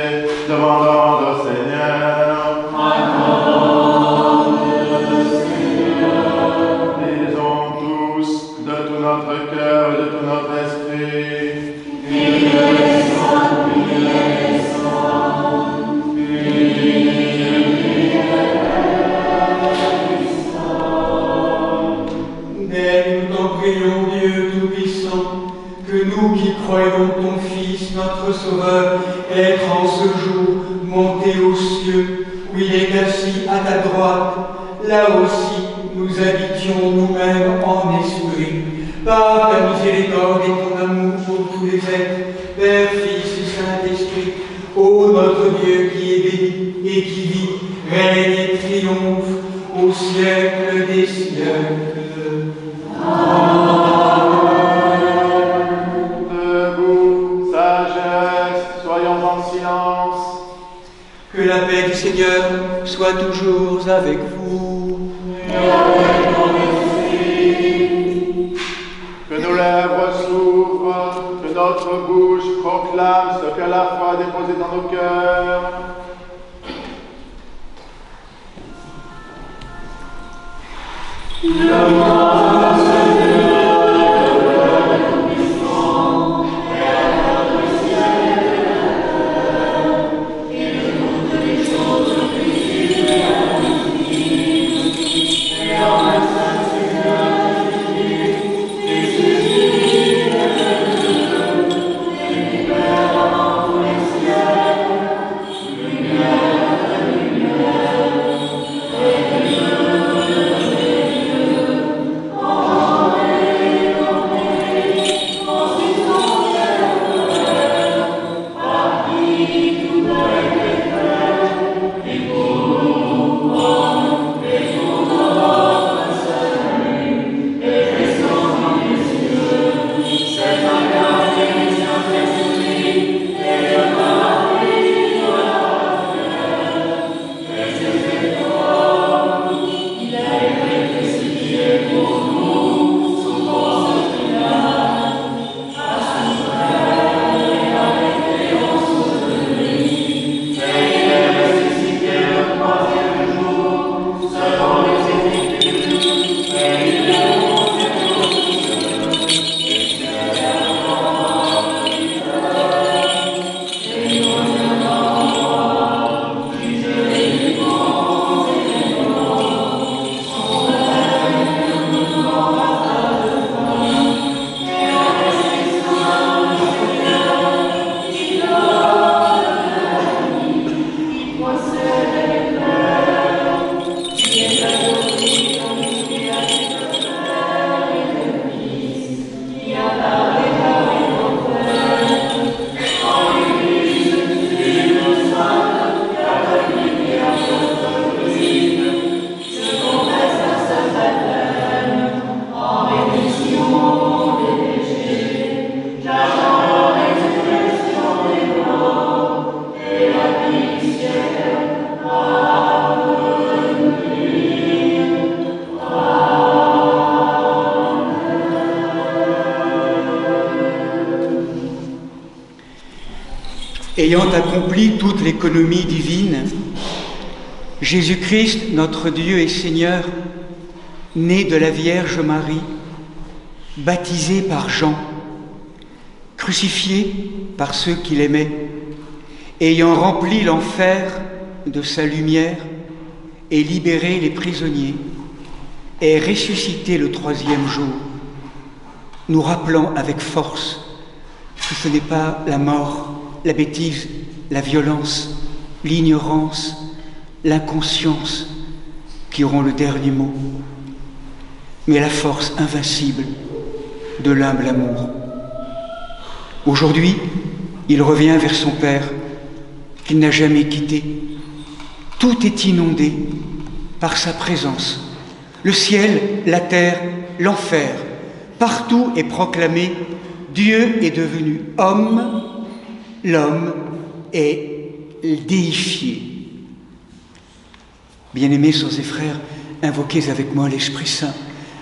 demandons au Seigneur. De tout notre cœur et de tout notre esprit. Mais nous t'en prions, Dieu Tout-Puissant, que nous qui croyons ton Fils, notre Sauveur, être en ce jour monté aux cieux, où il est assis à ta droite, là aussi nous habitions nous-mêmes en esprit, par ta miséricorde et ton amour pour tous les êtres, Père, Fils et Saint-Esprit, ô notre Dieu qui est béni et qui vit, règne et triomphe au siècle des siècles. Amen. Debout, sagesse, soyons en silence. Que la paix du Seigneur soit toujours avec vous. Que nos lèvres s'ouvrent, que notre bouche proclame ce que la foi a déposé dans nos cœurs. ayant accompli toute l'économie divine, Jésus-Christ, notre Dieu et Seigneur, né de la Vierge Marie, baptisé par Jean, crucifié par ceux qui l'aimaient, ayant rempli l'enfer de sa lumière et libéré les prisonniers, est ressuscité le troisième jour, nous rappelant avec force que ce n'est pas la mort, la bêtise, la violence, l'ignorance, l'inconscience qui auront le dernier mot, mais la force invincible de l'humble amour. Aujourd'hui, il revient vers son Père, qu'il n'a jamais quitté. Tout est inondé par sa présence. Le ciel, la terre, l'enfer, partout est proclamé « Dieu est devenu homme, l'homme est déifié ». Bien-aimés sœurs et frères, invoquez avec moi l'Esprit Saint,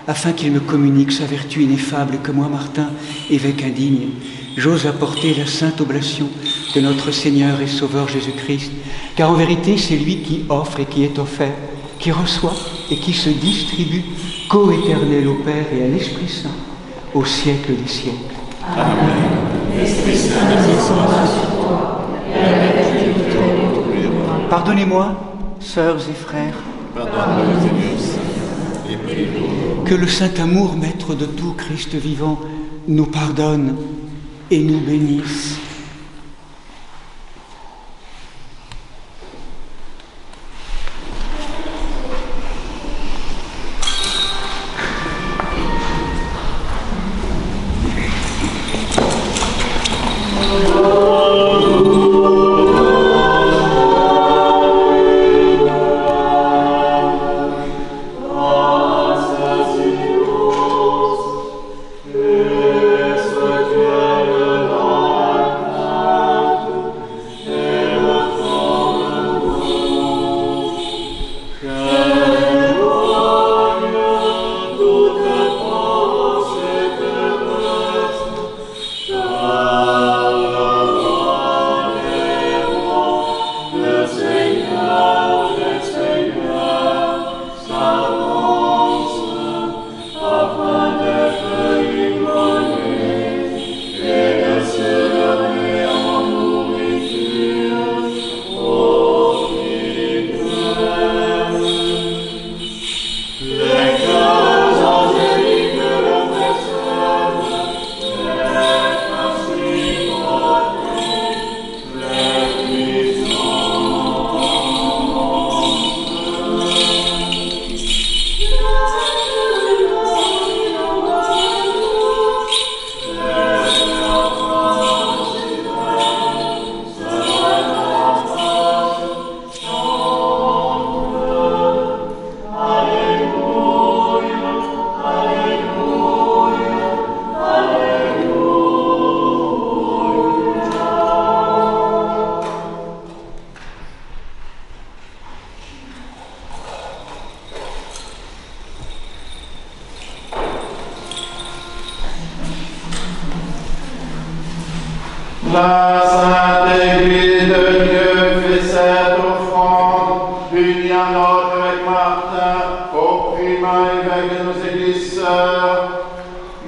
afin qu'il me communique sa vertu ineffable, que moi, Martin, évêque indigne, j'ose apporter la sainte oblation de notre Seigneur et Sauveur Jésus-Christ, car en vérité, c'est lui qui offre et qui est offert, qui reçoit et qui se distribue, co-éternel au Père et à l'Esprit Saint, au siècle des siècles. Amen. L'Esprit Saint descendra sur toi, et la vertu de ton nom. Pardonnez-moi, sœurs et frères, Pardonne-nous, Seigneur Saint, et prie pour nous. que le saint amour, maître de tout, Christ vivant, nous pardonne et nous bénisse. La Sainte Église de Dieu fait cette offrande, unie à notre évêque Martin, au primat évêque de nos églises sœurs,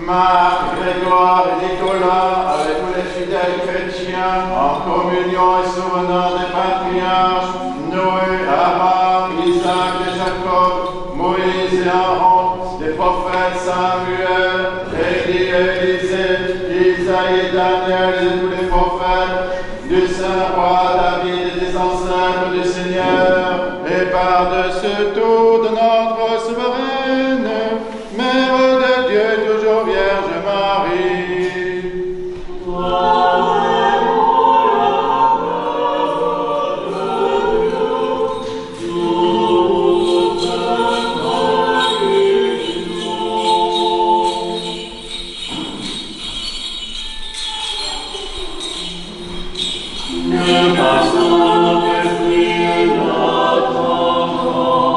Marc, Grégoire et Nicolas, avec tous les fidèles chrétiens, en communion et souvenant des patriarches, Noé, Abraham, Isaac et Jacob, Moïse et Aaron, des prophètes Samuel, Élie et Élisée, Isaïe et Daniel et tous les prophètes, du saint roi David et des ancêtres du Seigneur, et par-dessus tout de notre souveraine, Mère de Dieu, toujours Vierge Marie. Nous passons notre fruit et notre enfant.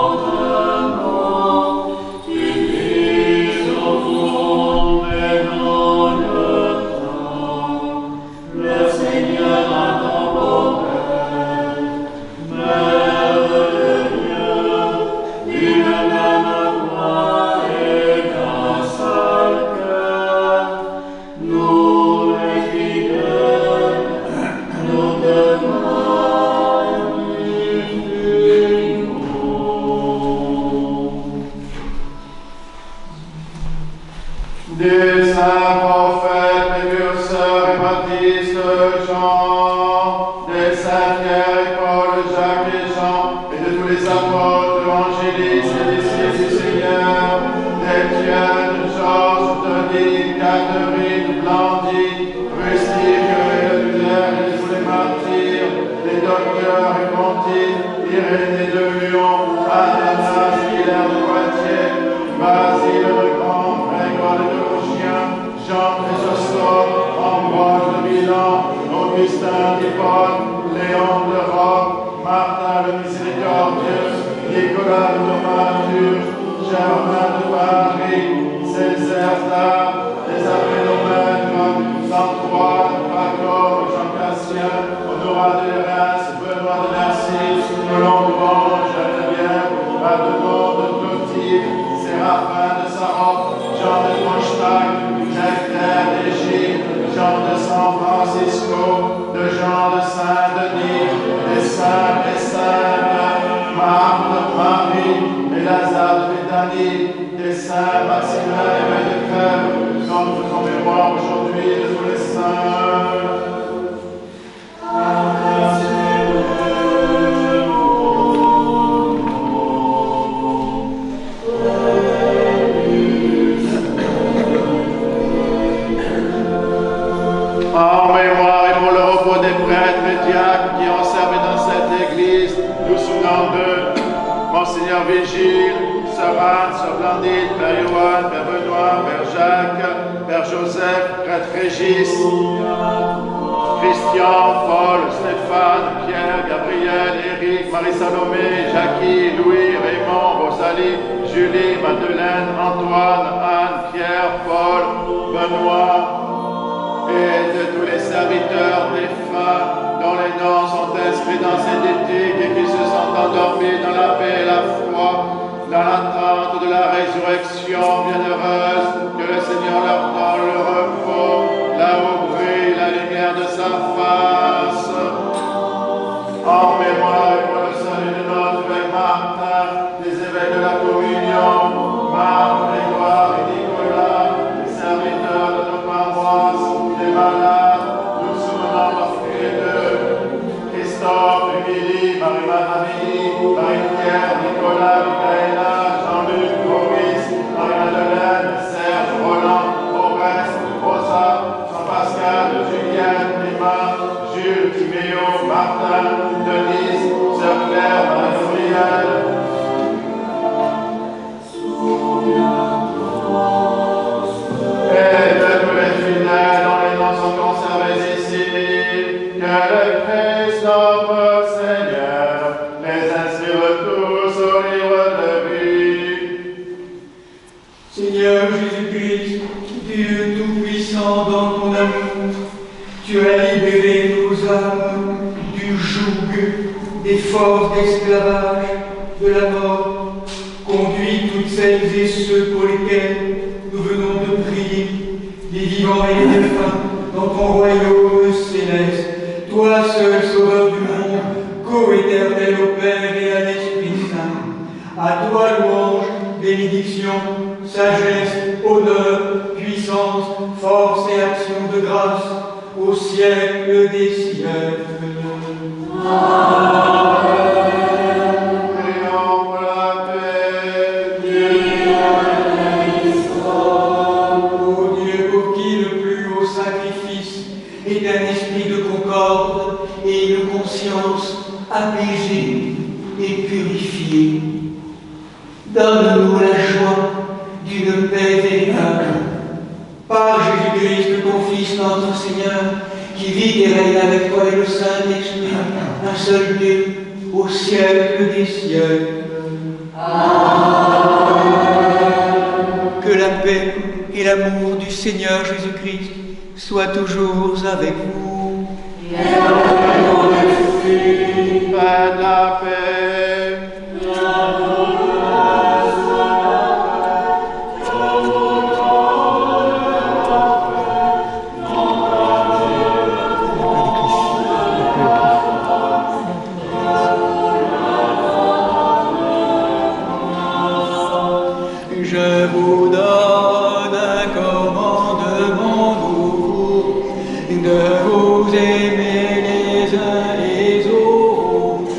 Nicolas de Tomature, Germain de Paris, Césaire d'Arc, les Aménomètres, Antoine, Paco, Jean Cassien, Honorat de Reims, Benoît de Narcisse, Colomban, Geneviève, Adelon de Clotilde, Séraphin de Sarov, Jean de Constac, Nectaire d'Égypte, Jean de San Francisco, de Jean de Saint-Denis, des saints et saintes, Marthe de Marie, et Lazare de Béthanie, des saints Maximin et de Crève, dont nous faisons mémoire aujourd'hui de tous les saints. En mémoire et pour le repos des prêtres et diacres qui ont servi dans cette église, nous souvenons d'eux. Monseigneur Vigile, Sœur Anne, Sœur Blandine, Père Johan, Père Benoît, Père Jacques, Père Joseph, Prêtre Régis, Christian, Paul, Stéphane, Pierre, Gabriel, Éric, Marie-Salomé, Jackie, Louis, Raymond, Rosalie, Julie, Madeleine, Antoine, Anne, Pierre, Paul, Benoît, et de tous les serviteurs défunts dont les noms sont inscrits dans ces diptyques et qui se sont endormis dans la paix et la foi, dans l'attente de la résurrection bienheureuse, que le Seigneur leur donne le repos, là où brille la lumière de sa face. En mémoire et pour le salut de notre évêque Martin, des évêques de la communion, Marc, Grégoire et Nicolas, les serviteurs de nos paroisses, les malades, nous souvenons d'eux, Christophe, Émilie, Marie-Marie, Marie-Pierre, Nicolas, Michaela, Jean-Luc, Maurice, Marie-Madeleine, Serge, Roland, Oreste, Rosa, Jean-Pascal, Julienne, Emma, Jules, Timéo, Martin, Denise, Sœur Claire, Marie-Gabrielle. Et de tous les fidèles dont les noms sont conservés ici, que le Christ notre Seigneur les inscrive tous au livre de vie. Seigneur Jésus-Christ, Dieu Tout-Puissant, dans ton amour, tu as libéré nos âmes du joug des forces d'esclavage, de la mort. Conduis toutes celles et ceux pour lesquels nous venons de prier, les vivants et les défunts, dans ton royaume céleste, toi seul sauveur du monde, co-éternel au Père et à l'Esprit Saint. À toi louange, bénédiction, sagesse, honneur, puissance, force et action de grâce, au siècle des siècles. Amen. Prions pour la paix. Ô Dieu, pour qui le plus haut sacrifice est un esprit de concorde et une conscience apaisée et purifiée, donne-nous la joie d'une paix véritable. Par Jésus-Christ, ton Fils, notre Seigneur, qui vit et règne avec toi et le Saint-Esprit, un seul Dieu, au siècle des siècles. Amen. Que la paix et l'amour du Seigneur Jésus-Christ soient toujours avec vous. Faites la paix. Je vous donne un commandement nouveau, de vous aimer les uns les autres,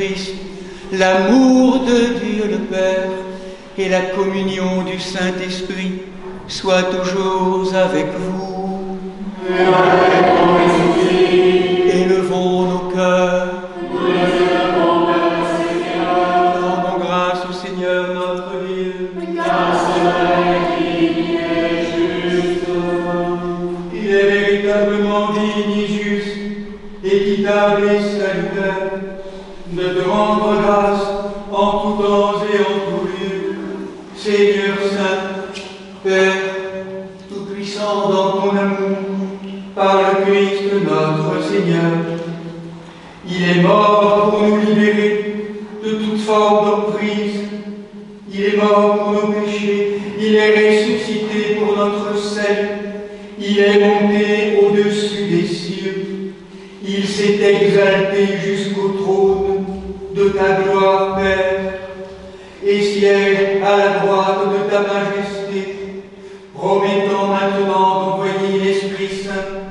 Jésus-Christ, l'amour de Dieu le Père et la communion du Saint-Esprit soient toujours avec vous. Et avec ton esprit. Élevons nos cœurs. Nous les élevons vers le Seigneur. Rendons grâce au Seigneur notre Dieu. Car cela est digne et juste. Il est véritablement digne et juste, équitable et salutaire de te rendre grâce en tout temps et en tout lieu, Seigneur Saint, Père Tout-Puissant dans ton amour, par le Christ notre Seigneur. Il est mort pour nous libérer de toute forme d'emprise. Il est mort pour nos péchés. Il est ressuscité pour notre salut. Il est monté au-dessus des cieux. Il s'est exalté jusqu'au trône de ta gloire, Père, et siège à la droite de ta majesté, promettant maintenant d'envoyer l'Esprit Saint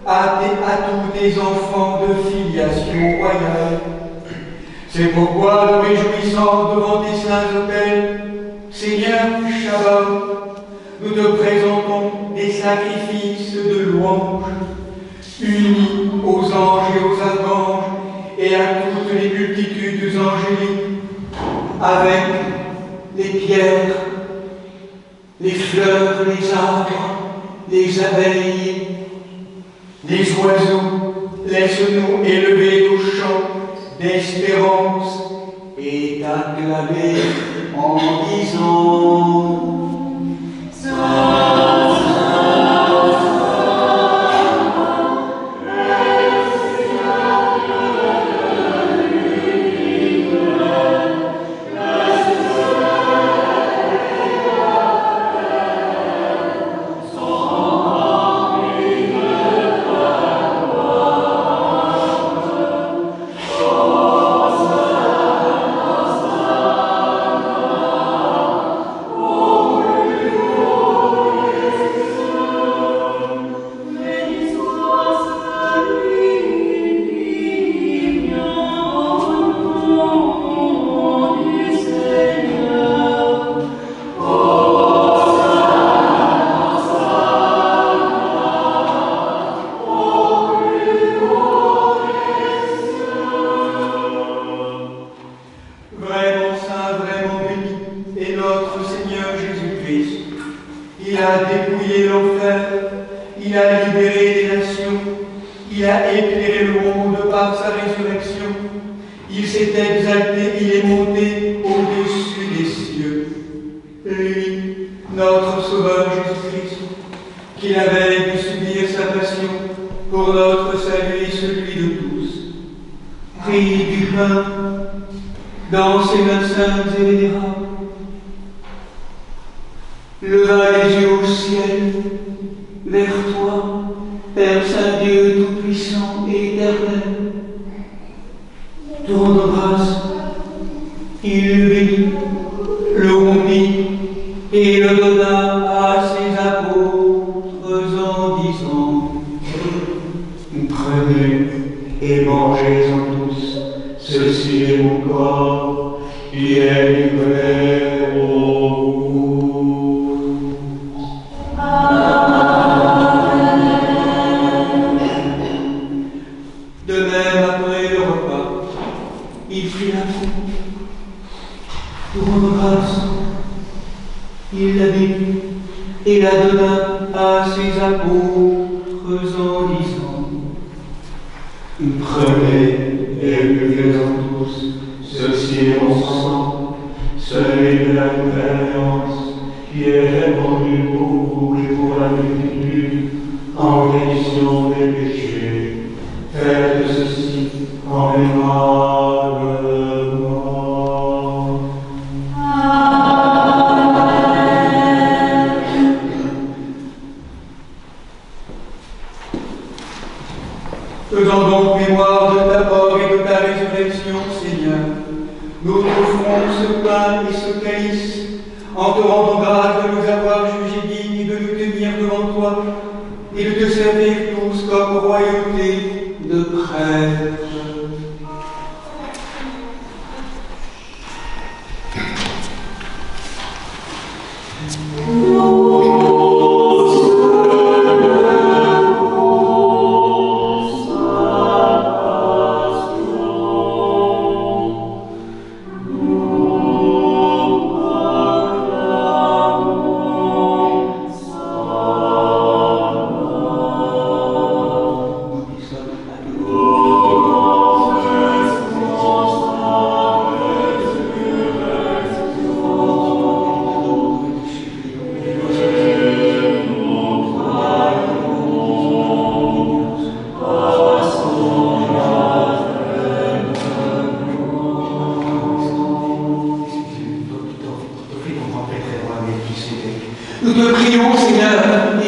à tous tes enfants de filiation royale. C'est pourquoi, nous réjouissant devant tes saints autels, Seigneur Shabbat, nous te présentons des sacrifices de louange, unis aux anges et aux archanges et à toutes les multitudes angéliques, avec les pierres, les fleurs, les arbres, les abeilles, les oiseaux. Laisse-nous élever nos chants d'espérance et t'acclamer en disant Faisons donc mémoire de ta mort et de ta résurrection, Seigneur. Nous t'offrons ce pain et ce calice en te rendant grâce de nous avoir jugés dignes de nous tenir devant toi et de te servir tous comme royauté de prêtres.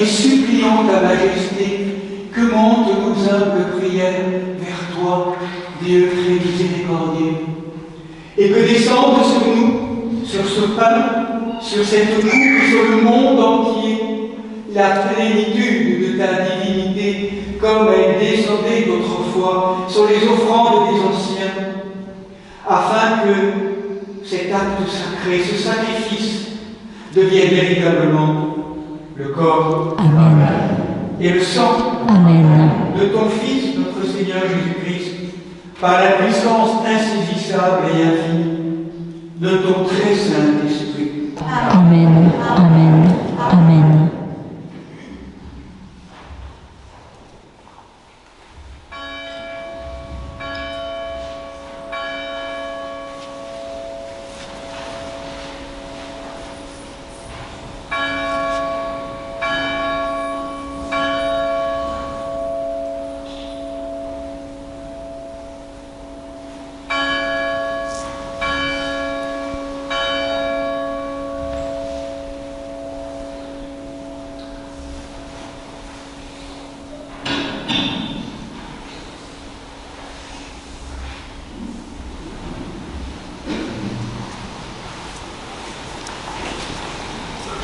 et supplions ta majesté que montent nos humbles prières vers toi, Dieu très miséricordieux, et que descende sur nous, sur ce pain, sur cette coupe, sur le monde entier, la plénitude de ta divinité, comme elle descendait d'autrefois sur les offrandes des anciens, afin que cet acte sacré, ce sacrifice, devienne véritablement le corps Amen. et le sang Amen. de ton Fils, notre Seigneur Jésus-Christ, par la puissance insaisissable et infinie de ton très saint esprit. Amen. Amen. Amen.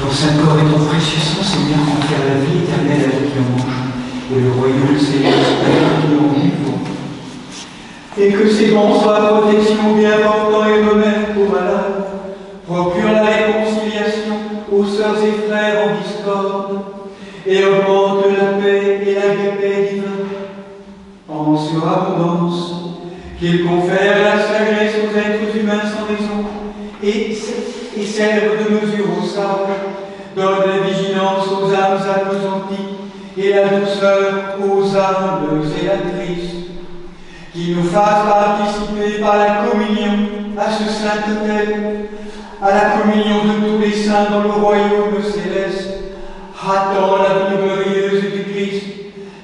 Ton saint corps et ton précieux sang, Seigneur, confère la vie éternelle à ceux qui en mangent, et le royaume céleste à ceux qui en vivent. Et que ces dons soient protection bien portants et remède aux malades, procure la réconciliation aux sœurs et frères en discorde, et augmente la paix et la gaieté divine. En surabondance, qu'il confère la sagesse aux êtres humains sans raison, et serve de mesure aux sages, donne la vigilance aux âmes appesanties, et la douceur aux humbles et la triste, qui nous fasse participer par la communion à ce saint autel, à la communion de tous les saints dans le royaume céleste, hâtant la vie glorieuse du Christ,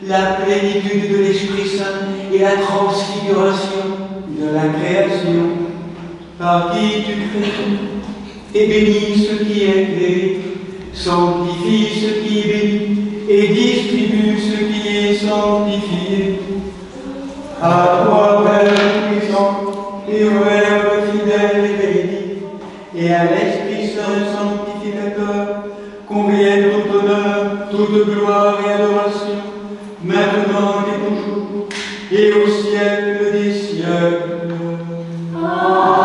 la plénitude de l'Esprit Saint et la transfiguration de la création, par qui tu crées et bénis ce qui est créé, sanctifie ce qui est béni et distribue ce qui est sanctifié. À toi, Père puissant, et au Verbe fidèle et véridique, et à l'Esprit Saint sanctificateur, convienne tout honneur, toute gloire et adoration, maintenant et toujours, et au siècle des siècles. Amen.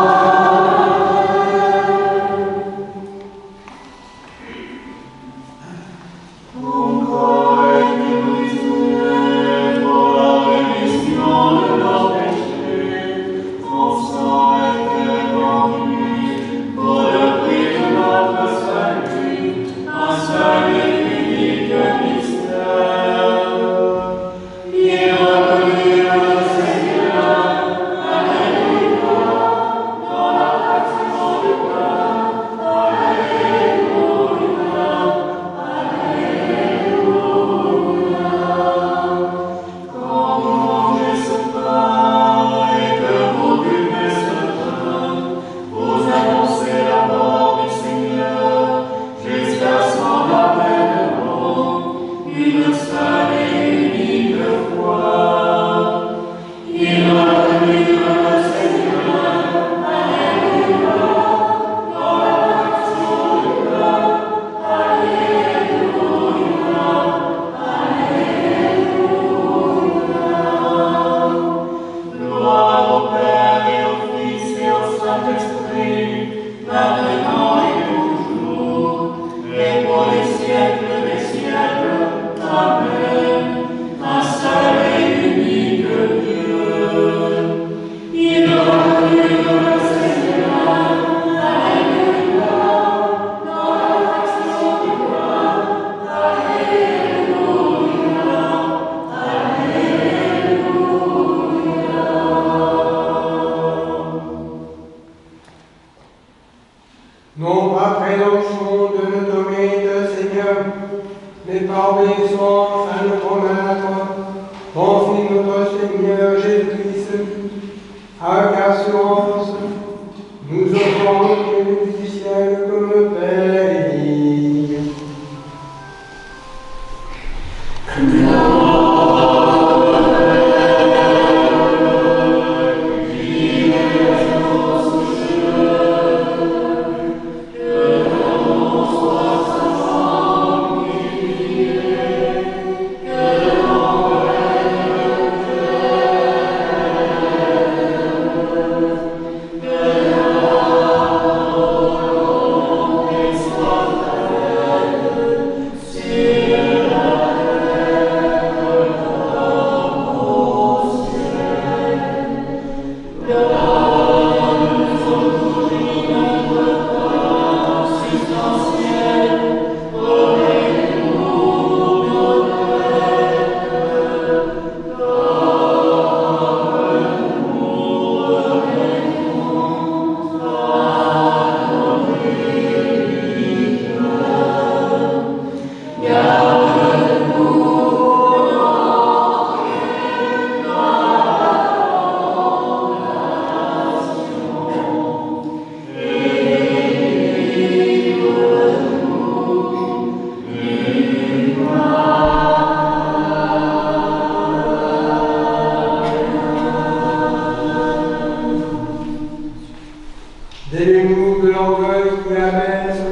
Déliez-nous de l'orgueil qui abaisse,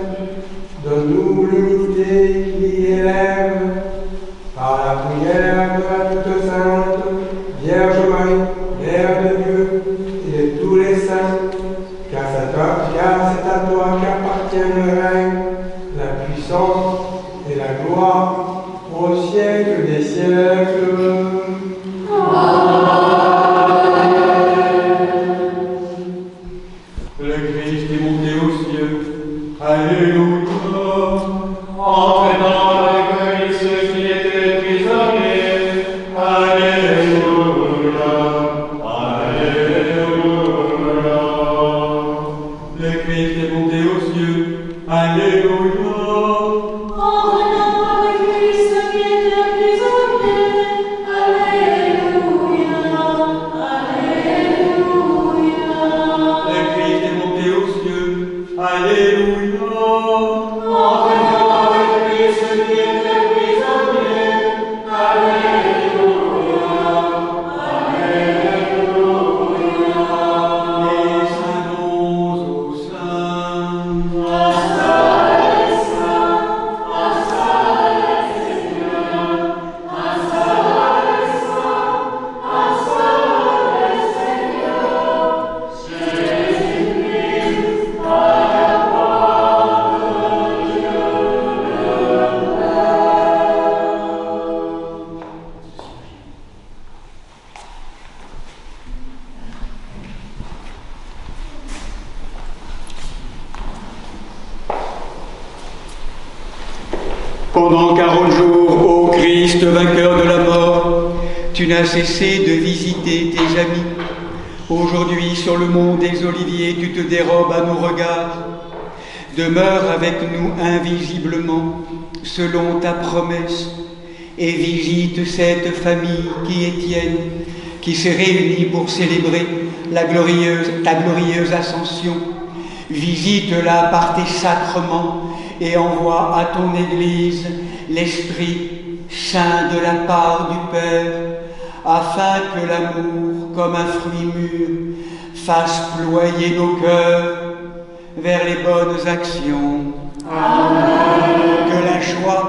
donne-nous l'humilité qui élève, par la prière de la toute sainte Vierge Marie, Mère de Dieu et de tous les saints, car c'est à toi qu'appartient le règne, la puissance et la gloire au siècle des siècles. Le Christ est monté aux cieux. Alléluia. Entraînant avec lui ceux qui étaient prisonniers. Alléluia. Alléluia. Le Christ est monté aux cieux. Alléluia. Pendant 40 jours, ô Christ, vainqueur de la mort, tu n'as cessé de visiter tes amis. Aujourd'hui, sur le mont des Oliviers, tu te dérobes à nos regards. Demeure avec nous invisiblement, selon ta promesse, et visite cette famille qui est tienne, qui s'est réunie pour célébrer ta glorieuse ascension. Visite-la par tes sacrements et envoie à ton Église l'Esprit Saint de la part du Père, afin que l'amour, comme un fruit mûr, fasse ployer nos cœurs vers les bonnes actions. Amen. Que la joie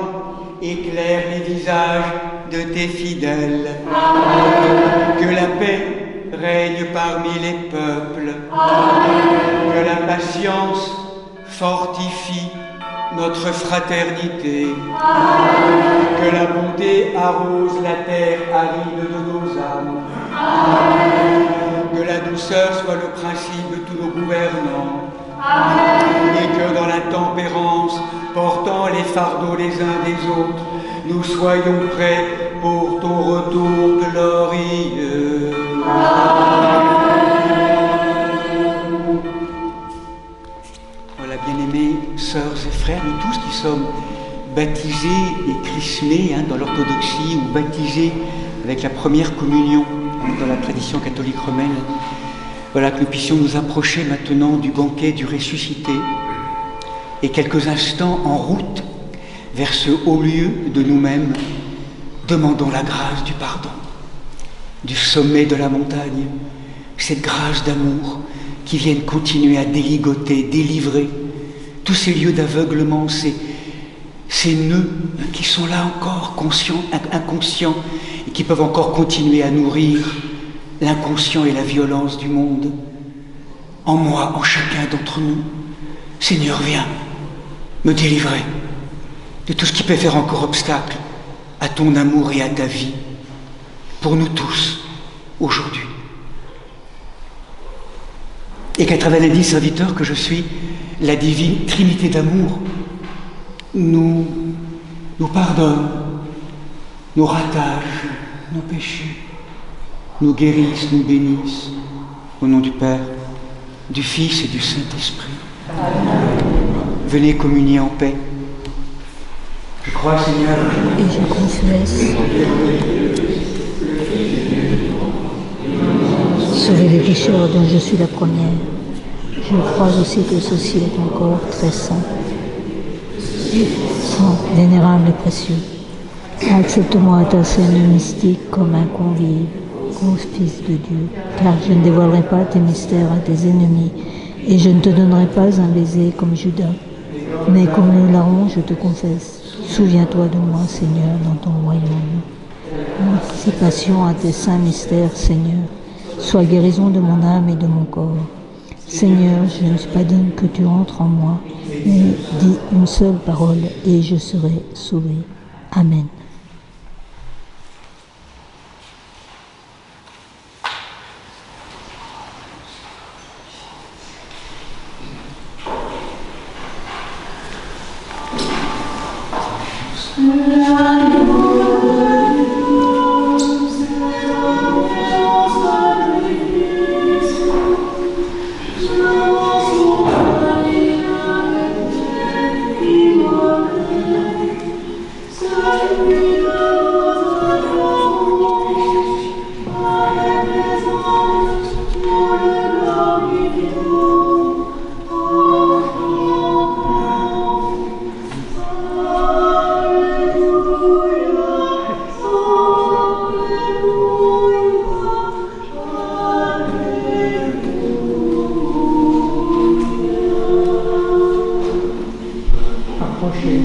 éclaire les visages de tes fidèles. Amen. Que la paix règne parmi les peuples. Amen. Que la patience fortifie notre fraternité. Amen. Que la bonté arrose la terre aride de nos âmes. Amen. Que la douceur soit le principe de tous nos gouvernants. Amen. Et que dans la tempérance, portant les fardeaux les uns des autres, nous soyons prêts pour ton retour glorieux. Amen. Voilà, bien-aimés sœurs et frères, nous tous qui sommes baptisés et chrismés dans l'orthodoxie ou baptisés avec la première communion dans la tradition catholique romaine, voilà, que nous puissions nous approcher maintenant du banquet du ressuscité et quelques instants en route vers ce haut lieu de nous-mêmes demandons la grâce du pardon, du sommet de la montagne, cette grâce d'amour qui vienne continuer à déligoter, délivrer tous ces lieux d'aveuglement, ces nœuds qui sont là encore, conscients, inconscients, et qui peuvent encore continuer à nourrir l'inconscient et la violence du monde. En moi, en chacun d'entre nous, Seigneur, viens me délivrer de tout ce qui peut faire encore obstacle à ton amour et à ta vie, pour nous tous, aujourd'hui. Et qu'à travers les 10 serviteurs que je suis, la divine Trinité d'amour nous pardonne nos ratages, nos péchés, nous guérisse, nous bénisse, au nom du Père, du Fils et du Saint-Esprit. Venez communier en paix. Je crois, Seigneur, et je confesse sauver les pécheurs dont je suis la première. Je crois aussi que ceci est un corps très saint, vénérable et précieux. Accepte-moi à ta scène mystique comme un convive, ô Fils de Dieu, car je ne dévoilerai pas tes mystères à tes ennemis, et je ne te donnerai pas un baiser comme Judas. Mais comme le larron, je te confesse, souviens-toi de moi, Seigneur, dans ton royaume. Participation à tes saints mystères, Seigneur, sois guérison de mon âme et de mon corps. Seigneur, je ne suis pas digne que tu entres en moi, mais dis une seule parole et je serai sauvé. Amen. Approchez.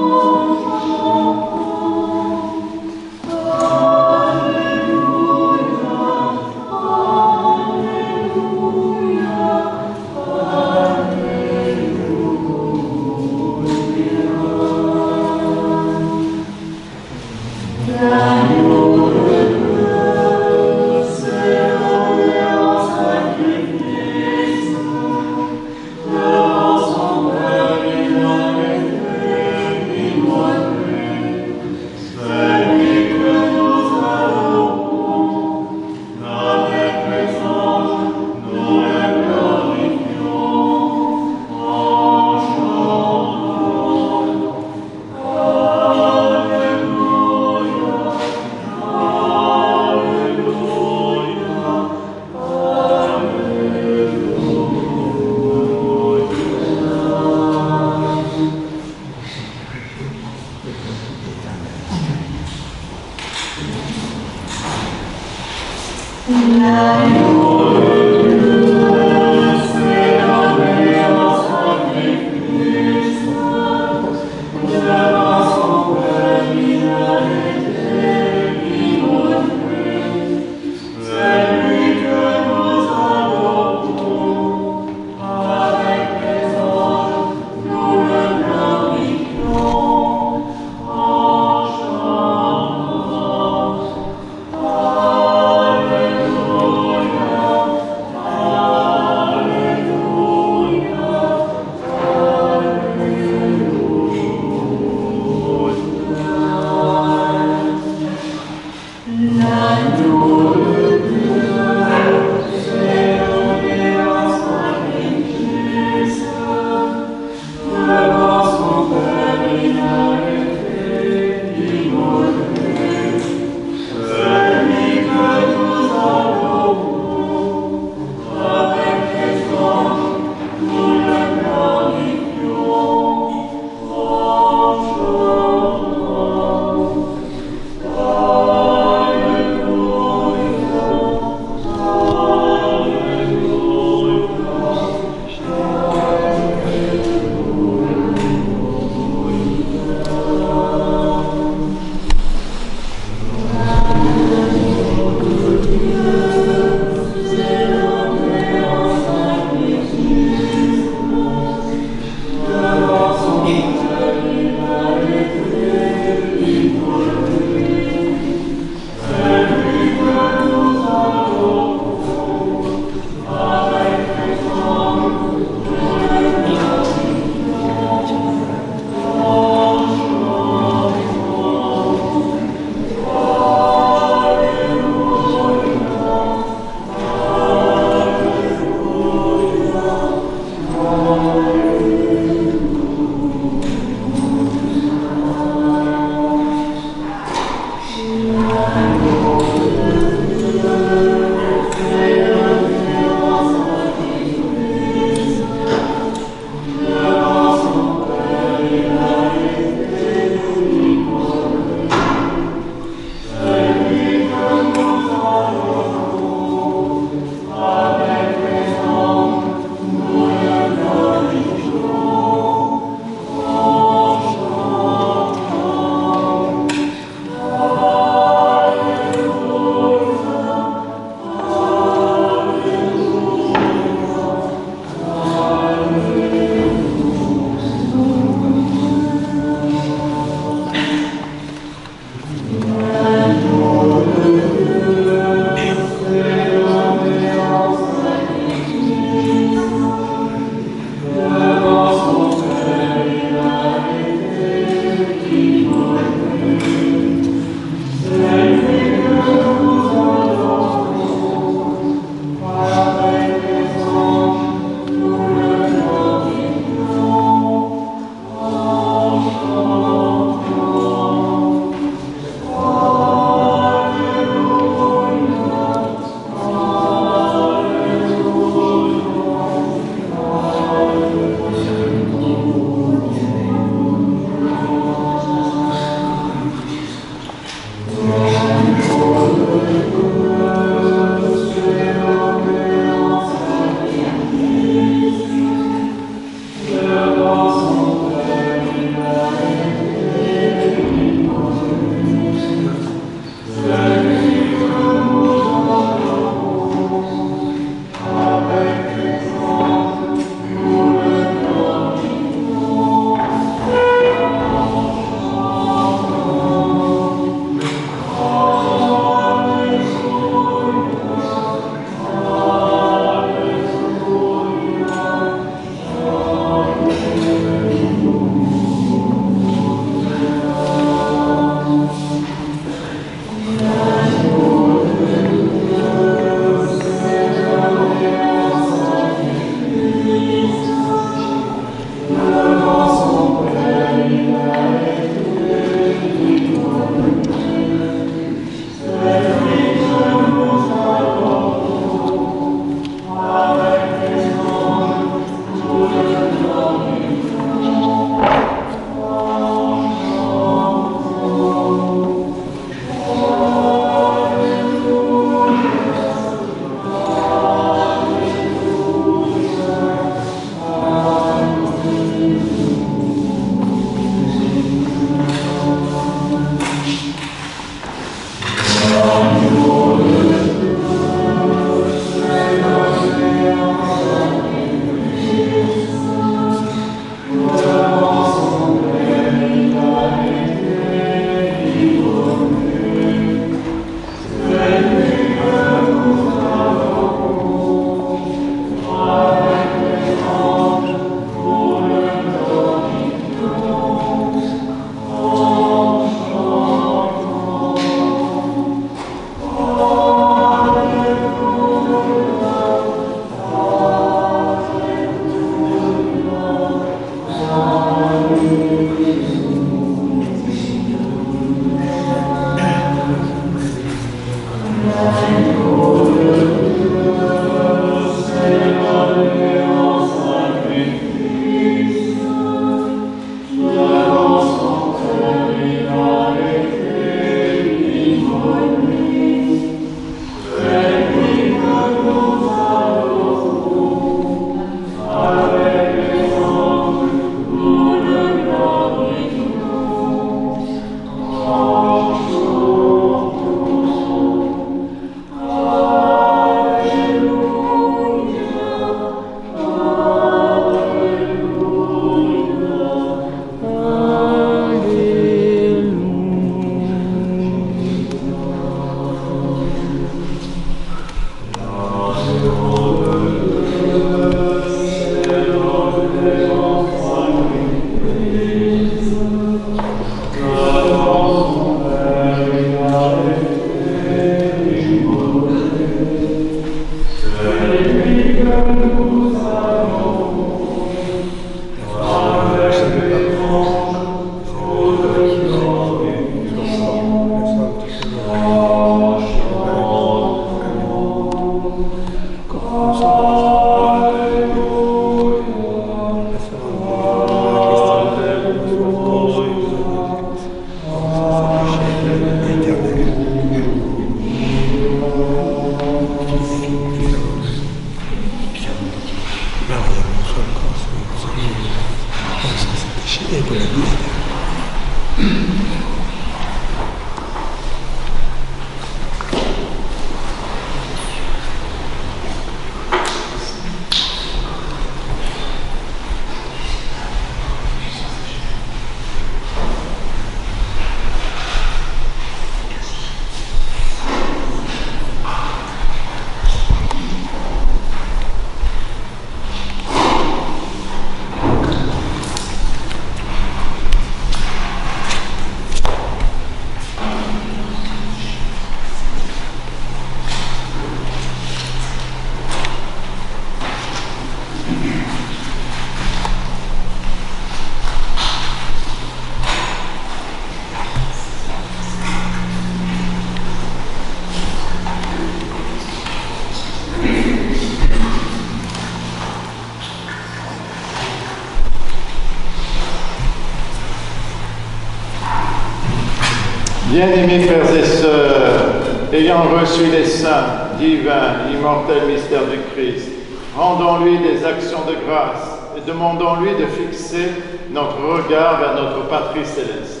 Bien-aimés frères et sœurs, ayant reçu les saints, divins, immortels mystères du Christ, rendons-lui des actions de grâce et demandons-lui de fixer notre regard vers notre patrie céleste.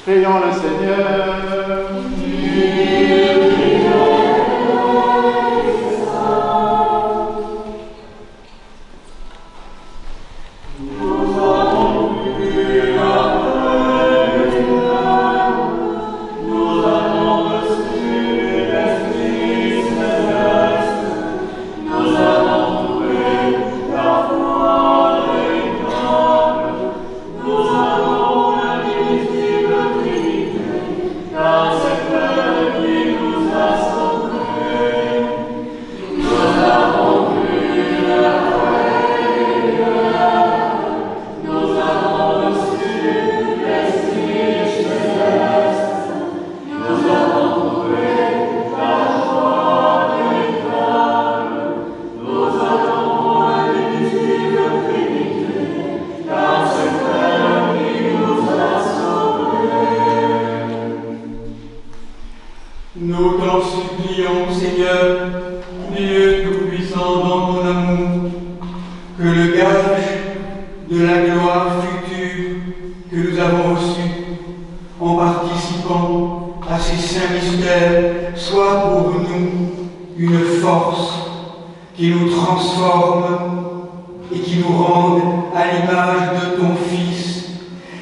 Prions le Seigneur. Nous t'en supplions, Seigneur, Dieu Tout-Puissant, dans ton amour, que le gage de la gloire future que nous avons reçu en participant à ces saints mystères soit pour nous une force qui nous transforme et qui nous rende à l'image de ton Fils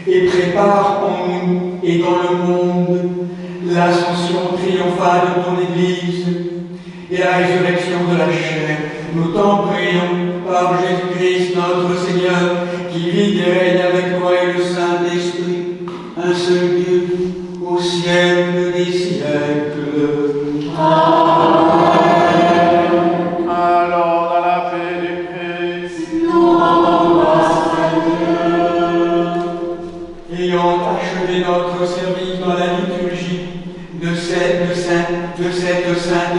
et prépare en nous et dans le monde l'ascension triomphale de ton Église et la résurrection de la chair. Nous t'en prions par Jésus-Christ notre Seigneur, qui vit et règne avec toi et le Saint-Esprit, un seul Dieu, au siècle des siècles. Amen. Allons dans la paix du Christ. Nous rendons grâce à Dieu. ayant achevé notre service dans la liturgie de cette sainte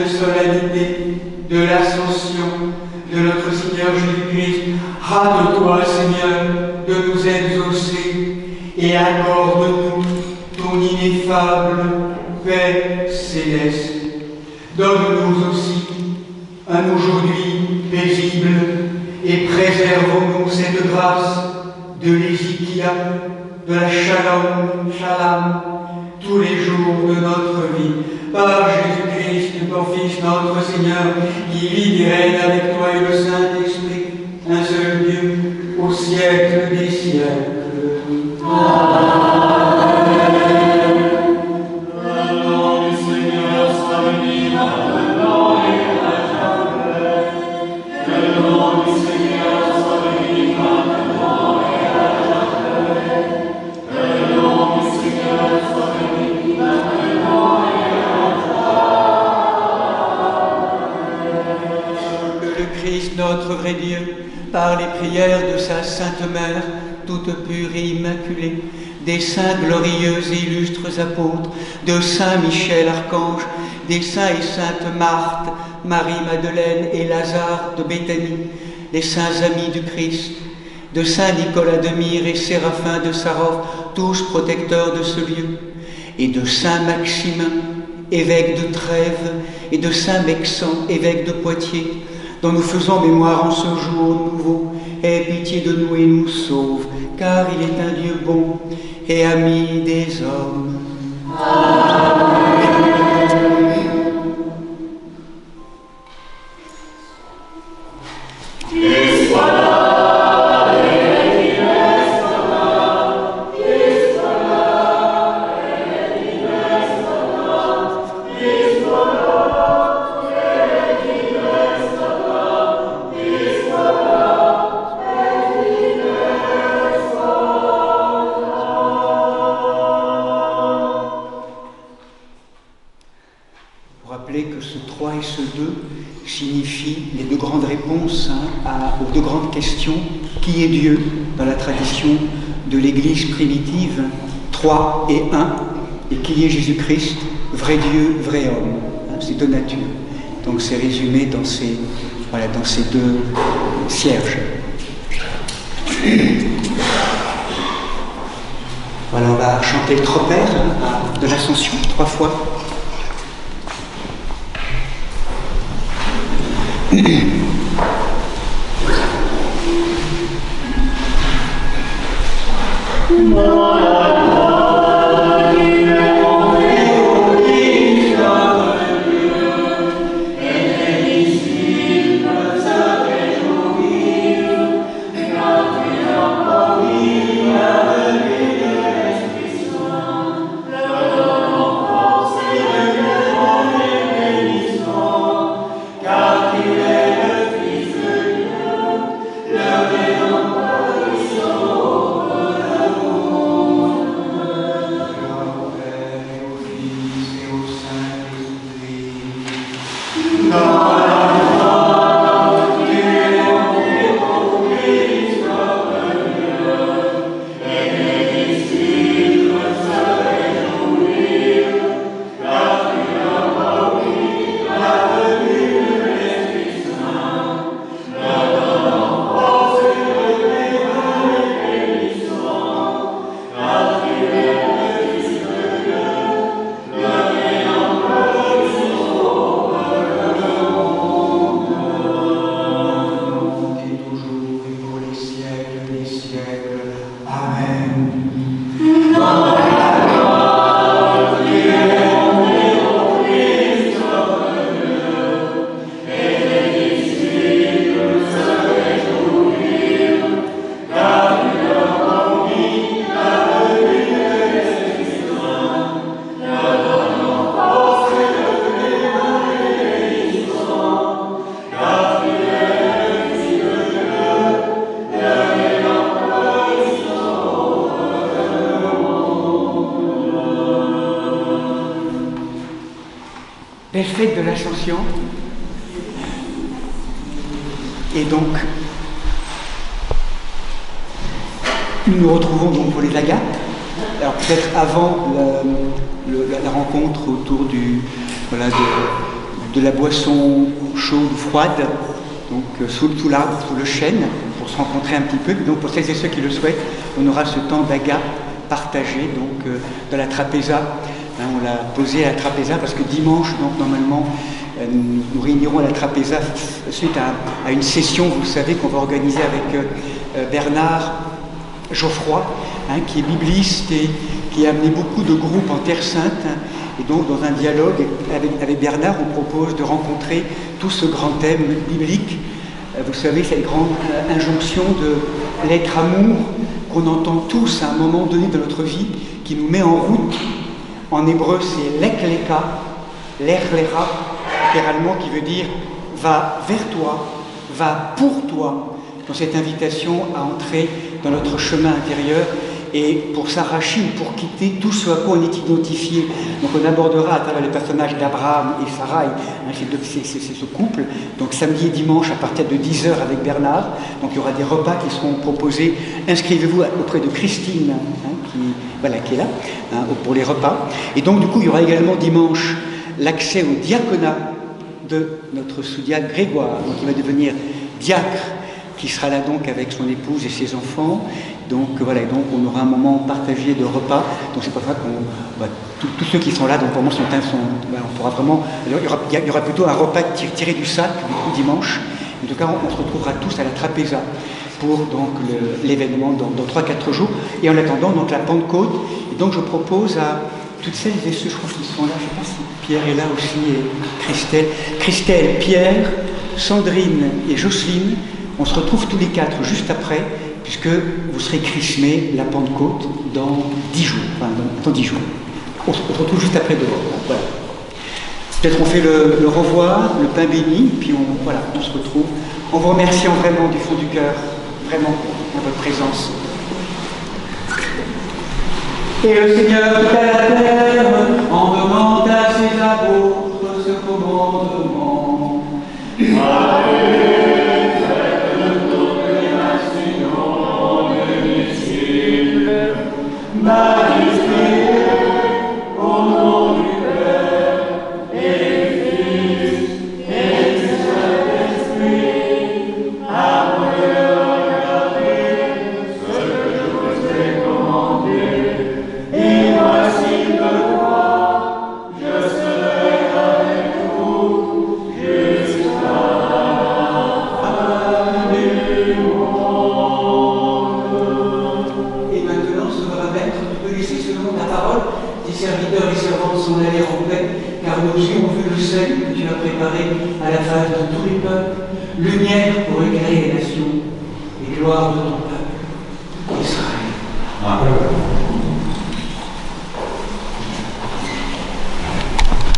solennité de l'Ascension de notre Seigneur Jésus-Christ, rate-toi, Seigneur, de nous exaucer et accorde-nous ton ineffable paix céleste. Donne-nous aussi un aujourd'hui paisible et préservons-nous cette grâce de l'hésikia, de la shalom, tous les jours de notre vie. Par Jésus-Christ, ton Fils, notre Seigneur, qui vit et règne avec toi et le Saint-Esprit, un seul Dieu, au siècle des siècles. Amen. Le nom du Seigneur soit béni maintenant et à jamais. Que le nom du Seigneur soit béni maintenant et à jamais. Que le nom du Seigneur soit béni maintenant et à jamais. Que le Christ, notre vrai Dieu, par les prières de sa Sainte Mère, toute pure et immaculée, des saints glorieux et illustres apôtres, de saint Michel Archange, des saints et saintes Marthe, Marie-Madeleine et Lazare de Béthanie, des saints amis du Christ, de saint Nicolas de Myre et Séraphin de Sarov, tous protecteurs de ce lieu, et de saint Maximin, évêque de Trèves, et de saint Mexan, évêque de Poitiers, dont nous faisons mémoire en ce jour nouveau. Aie pitié de nous et nous sauve, car il est un Dieu bon et ami des hommes. Amen. Les deux grandes réponses aux deux grandes questions. Qui est Dieu dans la tradition de l'Église primitive, 3 et 1, et qui est Jésus-Christ, vrai Dieu, vrai homme. C'est deux natures. Donc c'est résumé dans ces deux cierges. Voilà, on va chanter le tropère de l'Ascension 3 fois. Les fêtes de l'Ascension. Et donc, nous nous retrouvons donc pour les agates, Alors peut-être avant la rencontre autour de la boisson chaude ou froide, donc sous l'arbre, sous le chêne, pour se rencontrer un petit peu. Donc pour celles et ceux qui le souhaitent, on aura ce temps d'aga partagé donc dans la trapéza. On l'a posé à la trapéza parce que dimanche, donc normalement, nous réunirons à la trapéza suite à une session, vous savez, qu'on va organiser avec Bernard Geoffroy, qui est bibliste et qui a amené beaucoup de groupes en Terre Sainte. Et donc, dans un dialogue avec Bernard, on propose de rencontrer tout ce grand thème biblique. Vous savez, cette grande injonction de l'être amour qu'on entend tous à un moment donné de notre vie, qui nous met en route. En hébreu, c'est l'ekleka, l'erlera, littéralement, qui veut dire va vers toi, va pour toi, dans cette invitation à entrer dans notre chemin intérieur et pour s'arracher ou pour quitter tout ce à quoi on est identifié. Donc on abordera à travers les personnages d'Abraham et Sarai, c'est ce couple, donc samedi et dimanche à partir de 10h avec Bernard. Donc il y aura des repas qui seront proposés. Inscrivez-vous auprès de Christine, qui est là, pour les repas. Et donc du coup il y aura également dimanche l'accès au diaconat de notre sous-diacre Grégoire, donc il va devenir diacre, qui sera là donc avec son épouse et ses enfants. Donc voilà, donc on aura un moment partagé de repas. Donc c'est pour ça qu'on, tous ceux qui sont là, donc pour moi on pourra vraiment, il y aura plutôt un repas tiré du sac du coup dimanche. En tout cas, on se retrouvera tous à la trapéza pour donc l'événement dans 3-4 jours. Et en attendant donc la Pentecôte. Et donc je propose à toutes celles et ceux, je crois qu'ils sont là, je ne sais pas si Pierre est là aussi, et Christelle, Pierre, Sandrine et Jocelyne. On se retrouve tous les 4 juste après, puisque vous serez chrismés la Pentecôte dans 10 jours. Enfin, dans 10 jours. On se retrouve juste après dehors. Voilà. Peut-être on fait le revoir, le pain béni, puis on se retrouve. En vous remerciant vraiment du fond du cœur, vraiment, de votre présence. Et le Seigneur tout à la terre en demande à ses apôtres ce commandement. Allez. Magnifié au nom du Père et du Fils et du Saint-Esprit, apprenez à regarder ce que je vous ai commandé, et voici que moi, je serai avec vous jusqu'à la fin du monde. Et maintenant, ce va mettre, tu peux laisser selon ta parole, tes serviteurs et servantes s'en aller en paix, car nos yeux ont vu le salut que tu as préparé à la face de tous les peuples, lumière pour éclairer les nations, et gloire de ton